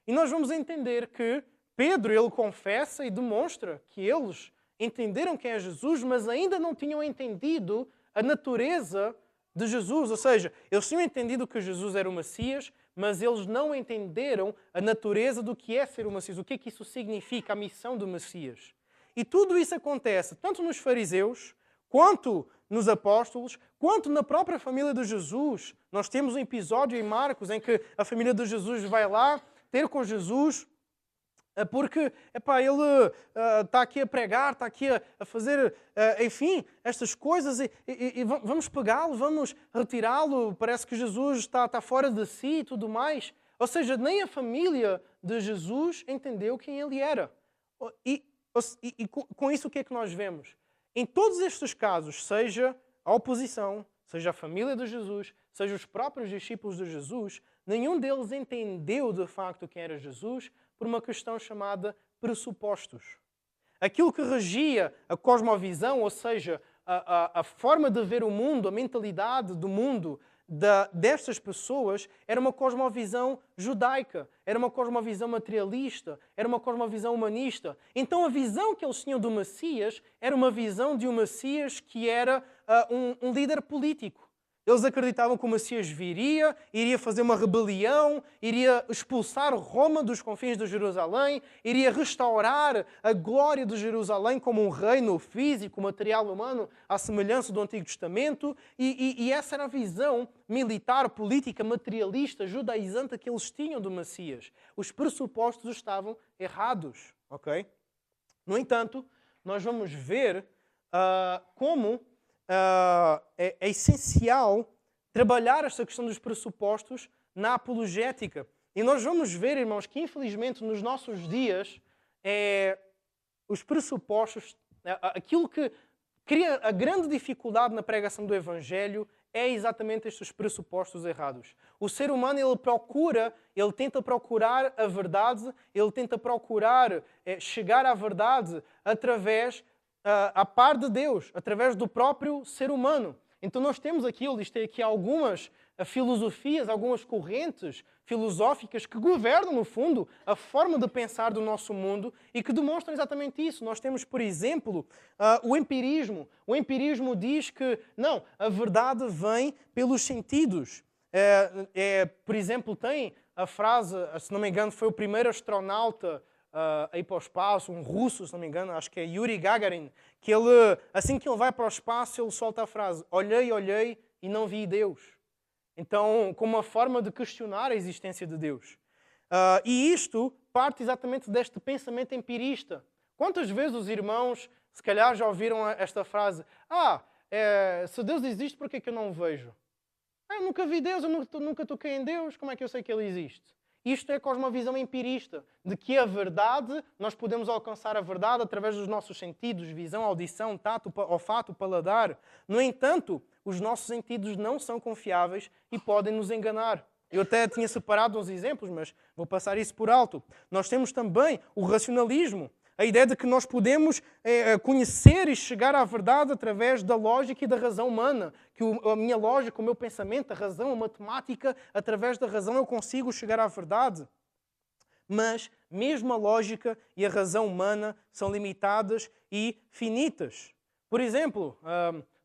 e nós vamos entender que Pedro, ele confessa e demonstra que eles entenderam quem é Jesus, mas ainda não tinham entendido a natureza de Jesus. Ou seja, eles tinham entendido que Jesus era o Messias, mas eles não entenderam a natureza do que é ser o Messias, o que é que isso significa, a missão do Messias. E tudo isso acontece tanto nos fariseus, quanto nos apóstolos, quanto na própria família de Jesus. Nós temos um episódio em Marcos em que a família de Jesus vai lá ter com Jesus porque ele está aqui a pregar, está aqui a fazer, enfim, estas coisas e vamos pegá-lo, vamos retirá-lo. Parece que Jesus está fora de si e tudo mais. Ou seja, nem a família de Jesus entendeu quem ele era. E com isso o que é que nós vemos? Em todos estes casos, seja a oposição, seja a família de Jesus, seja os próprios discípulos de Jesus, nenhum deles entendeu de facto quem era Jesus por uma questão chamada pressupostos. Aquilo que regia a cosmovisão, ou seja, a forma de ver o mundo, a mentalidade do mundo destas pessoas era uma cosmovisão judaica, era uma cosmovisão materialista, era uma cosmovisão humanista. Então a visão que eles tinham do Messias era uma visão de um Messias que era um líder político. Eles acreditavam que o Messias iria fazer uma rebelião, iria expulsar Roma dos confins de Jerusalém, iria restaurar a glória de Jerusalém como um reino físico, material, humano, à semelhança do Antigo Testamento. E essa era a visão militar, política, materialista, judaizante que eles tinham do Messias. Os pressupostos estavam errados. Okay? No entanto, nós vamos ver como é essencial trabalhar esta questão dos pressupostos na apologética. E nós vamos ver, irmãos, que infelizmente nos nossos dias os pressupostos, aquilo que cria a grande dificuldade na pregação do Evangelho é exatamente estes pressupostos errados. O ser humano, ele tenta procurar a verdade, ele tenta procurar chegar à verdade através a par de Deus, através do próprio ser humano. Então nós temos aqui, eu listei aqui algumas filosofias, algumas correntes filosóficas que governam, no fundo, a forma de pensar do nosso mundo e que demonstram exatamente isso. Nós temos, por exemplo, o empirismo. O empirismo diz que, não, a verdade vem pelos sentidos. Por exemplo, tem a frase, se não me engano, foi o primeiro astronauta a ir para o espaço, um russo, se não me engano, acho que é Yuri Gagarin, que ele, assim que ele vai para o espaço, ele solta a frase: olhei, olhei e não vi Deus. Então, como uma forma de questionar a existência de Deus. E isto parte exatamente deste pensamento empirista. Quantas vezes os irmãos, se calhar, já ouviram esta frase: se Deus existe, por que é que eu não o vejo? Eu nunca vi Deus, eu nunca toquei em Deus, como é que eu sei que Ele existe? Isto é a cosmovisão empirista, de que a verdade, nós podemos alcançar a verdade através dos nossos sentidos, visão, audição, tato, olfato, paladar. No entanto, os nossos sentidos não são confiáveis e podem nos enganar. Eu até tinha separado uns exemplos, mas vou passar isso por alto. Nós temos também o racionalismo, a ideia de que nós podemos conhecer e chegar à verdade através da lógica e da razão humana. Que a minha lógica, o meu pensamento, a razão, a matemática, através da razão eu consigo chegar à verdade. Mas mesmo a lógica e a razão humana são limitadas e finitas. Por exemplo,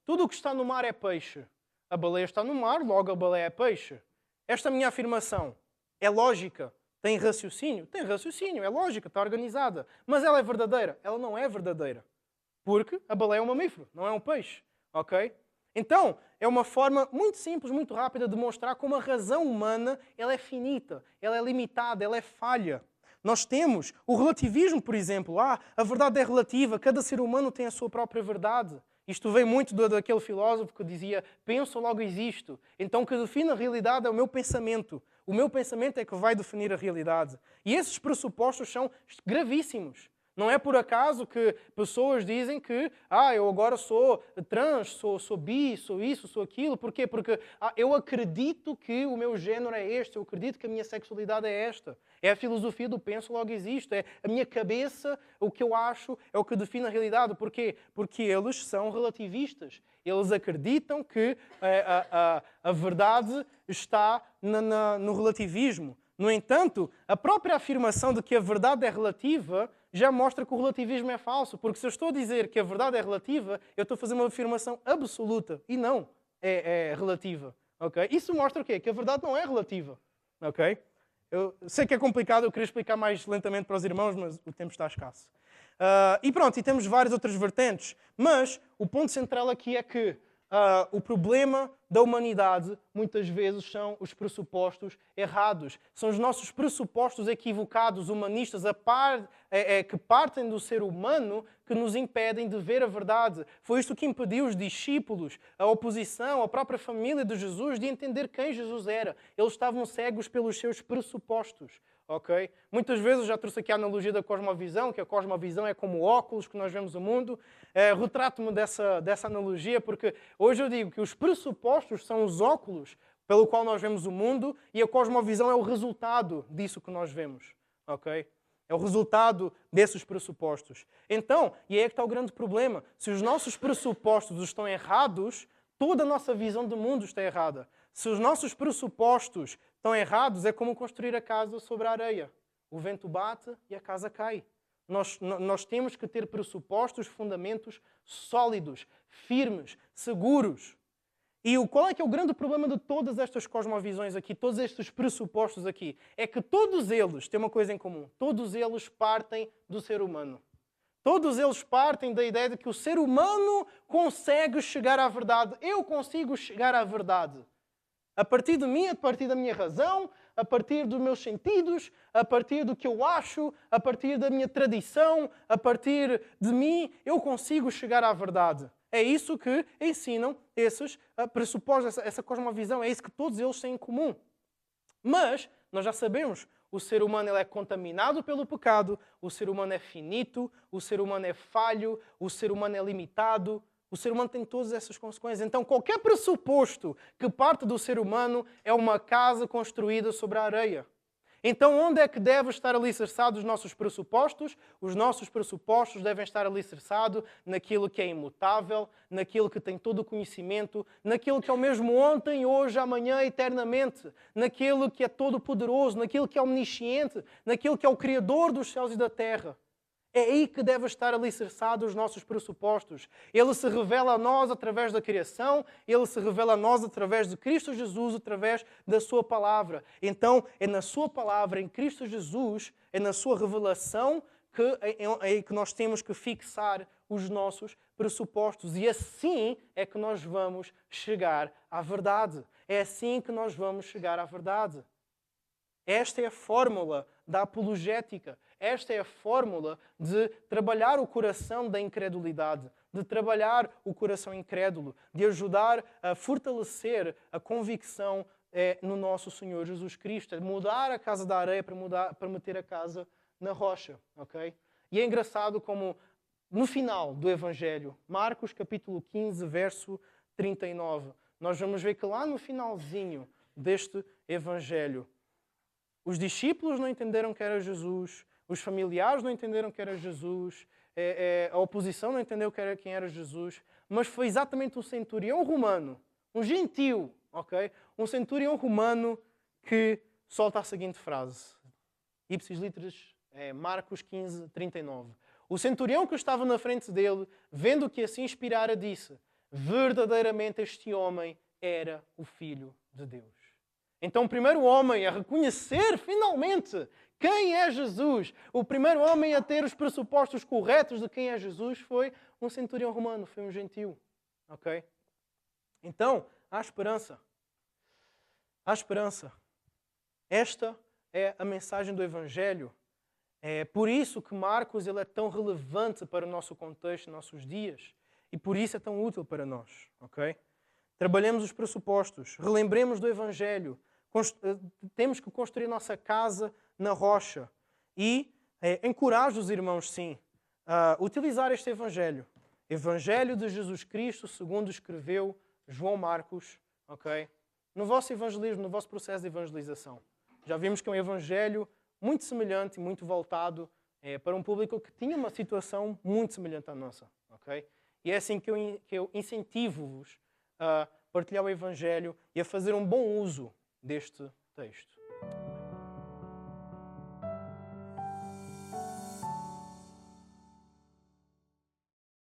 tudo o que está no mar é peixe. A baleia está no mar, logo a baleia é peixe. Esta minha afirmação é lógica. Tem raciocínio? Tem raciocínio, é lógica, está organizada. Mas ela é verdadeira? Ela não é verdadeira. Porque a baleia é um mamífero, não é um peixe. Ok? Então, é uma forma muito simples, muito rápida de mostrar como a razão humana ela é finita, ela é limitada, ela é falha. Nós temos o relativismo, por exemplo. A verdade é relativa, cada ser humano tem a sua própria verdade. Isto vem muito daquele filósofo que dizia: penso, logo existo. Então, o que define a realidade é o meu pensamento. O meu pensamento é que vai definir a realidade. E esses pressupostos são gravíssimos. Não é por acaso que pessoas dizem que eu agora sou trans, sou bi, sou isso, sou aquilo. Porquê? Porque eu acredito que o meu género é este, eu acredito que a minha sexualidade é esta. É a filosofia do penso, logo existe. É a minha cabeça, o que eu acho, é o que define a realidade. Porquê? Porque eles são relativistas. Eles acreditam que a verdade está no relativismo. No entanto, a própria afirmação de que a verdade é relativa já mostra que o relativismo é falso. Porque se eu estou a dizer que a verdade é relativa, eu estou a fazer uma afirmação absoluta e não é relativa. Okay? Isso mostra o quê? Que a verdade não é relativa. Okay? Eu sei que é complicado, eu queria explicar mais lentamente para os irmãos, mas o tempo está escasso. E pronto, e temos várias outras vertentes. Mas o ponto central aqui é que o problema da humanidade, muitas vezes, são os pressupostos errados. São os nossos pressupostos equivocados, humanistas, que partem do ser humano, que nos impedem de ver a verdade. Foi isto que impediu os discípulos, a oposição, a própria família de Jesus, de entender quem Jesus era. Eles estavam cegos pelos seus pressupostos. Okay? Muitas vezes eu já trouxe aqui a analogia da cosmovisão, que a cosmovisão é como óculos que nós vemos o mundo. Retrato-me dessa analogia, porque hoje eu digo que os pressupostos são os óculos pelo qual nós vemos o mundo e a cosmovisão é o resultado disso que nós vemos. Okay? É o resultado desses pressupostos. Então, e aí é que está o grande problema. Se os nossos pressupostos estão errados, toda a nossa visão do mundo está errada. Se os nossos pressupostos estão errados, é como construir a casa sobre a areia. O vento bate e a casa cai. Nós temos que ter pressupostos, fundamentos sólidos, firmes, seguros. E qual é que é o grande problema de todas estas cosmovisões aqui, todos estes pressupostos aqui? É que todos eles têm uma coisa em comum. Todos eles partem do ser humano. Todos eles partem da ideia de que o ser humano consegue chegar à verdade. Eu consigo chegar à verdade. A partir de mim, a partir da minha razão, a partir dos meus sentidos, a partir do que eu acho, a partir da minha tradição, a partir de mim, eu consigo chegar à verdade. É isso que ensinam esses pressupostos, essa cosmovisão, é isso que todos eles têm em comum. Mas, nós já sabemos, o ser humano ele é contaminado pelo pecado, o ser humano é finito, o ser humano é falho, o ser humano é limitado, o ser humano tem todas essas consequências. Então, qualquer pressuposto que parte do ser humano é uma casa construída sobre a areia. Então, onde é que devem estar alicerçados os nossos pressupostos? Os nossos pressupostos devem estar alicerçados naquilo que é imutável, naquilo que tem todo o conhecimento, naquilo que é o mesmo ontem, hoje, amanhã, eternamente, naquilo que é todo-poderoso, naquilo que é omnisciente, naquilo que é o Criador dos céus e da terra. É aí que devem estar alicerçados os nossos pressupostos. Ele se revela a nós através da criação, Ele se revela a nós através de Cristo Jesus, através da Sua palavra. Então, é na Sua palavra, em Cristo Jesus, é na Sua revelação que nós temos que fixar os nossos pressupostos. E assim é que nós vamos chegar à verdade. É assim que nós vamos chegar à verdade. Esta é a fórmula da apologética. Esta é a fórmula de trabalhar o coração da incredulidade, de trabalhar o coração incrédulo, de ajudar a fortalecer a convicção no nosso Senhor Jesus Cristo, de mudar a casa da areia para meter a casa na rocha. Okay? E é engraçado como no final do Evangelho, Marcos capítulo 15, verso 39, nós vamos ver que lá no finalzinho deste Evangelho, os discípulos não entenderam que era Jesus, os familiares não entenderam que era Jesus, a oposição não entendeu quem era Jesus, mas foi exatamente um centurião romano, um gentio, okay? Um centurião romano que solta a seguinte frase, ipsis literis, Marcos 15, 39. O centurião que estava na frente dele, vendo que assim inspirara, disse: verdadeiramente este homem era o Filho de Deus. Então o primeiro homem a reconhecer finalmente quem é Jesus, o primeiro homem a ter os pressupostos corretos de quem é Jesus foi um centurião romano, foi um gentio. Okay? Então, há esperança. Há esperança. Esta é a mensagem do Evangelho. É por isso que Marcos ele é tão relevante para o nosso contexto, nossos dias. E por isso é tão útil para nós. Okay? Trabalhemos os pressupostos. Relembremos do Evangelho. Temos que construir nossa casa na rocha. E encorajo os irmãos, sim, a utilizar este Evangelho. Evangelho de Jesus Cristo, segundo escreveu João Marcos, okay? No vosso evangelismo, no vosso processo de evangelização. Já vimos que é um Evangelho muito semelhante e muito voltado para um público que tinha uma situação muito semelhante à nossa. Okay? E é assim que eu incentivo-vos a partilhar o Evangelho e a fazer um bom uso deste texto.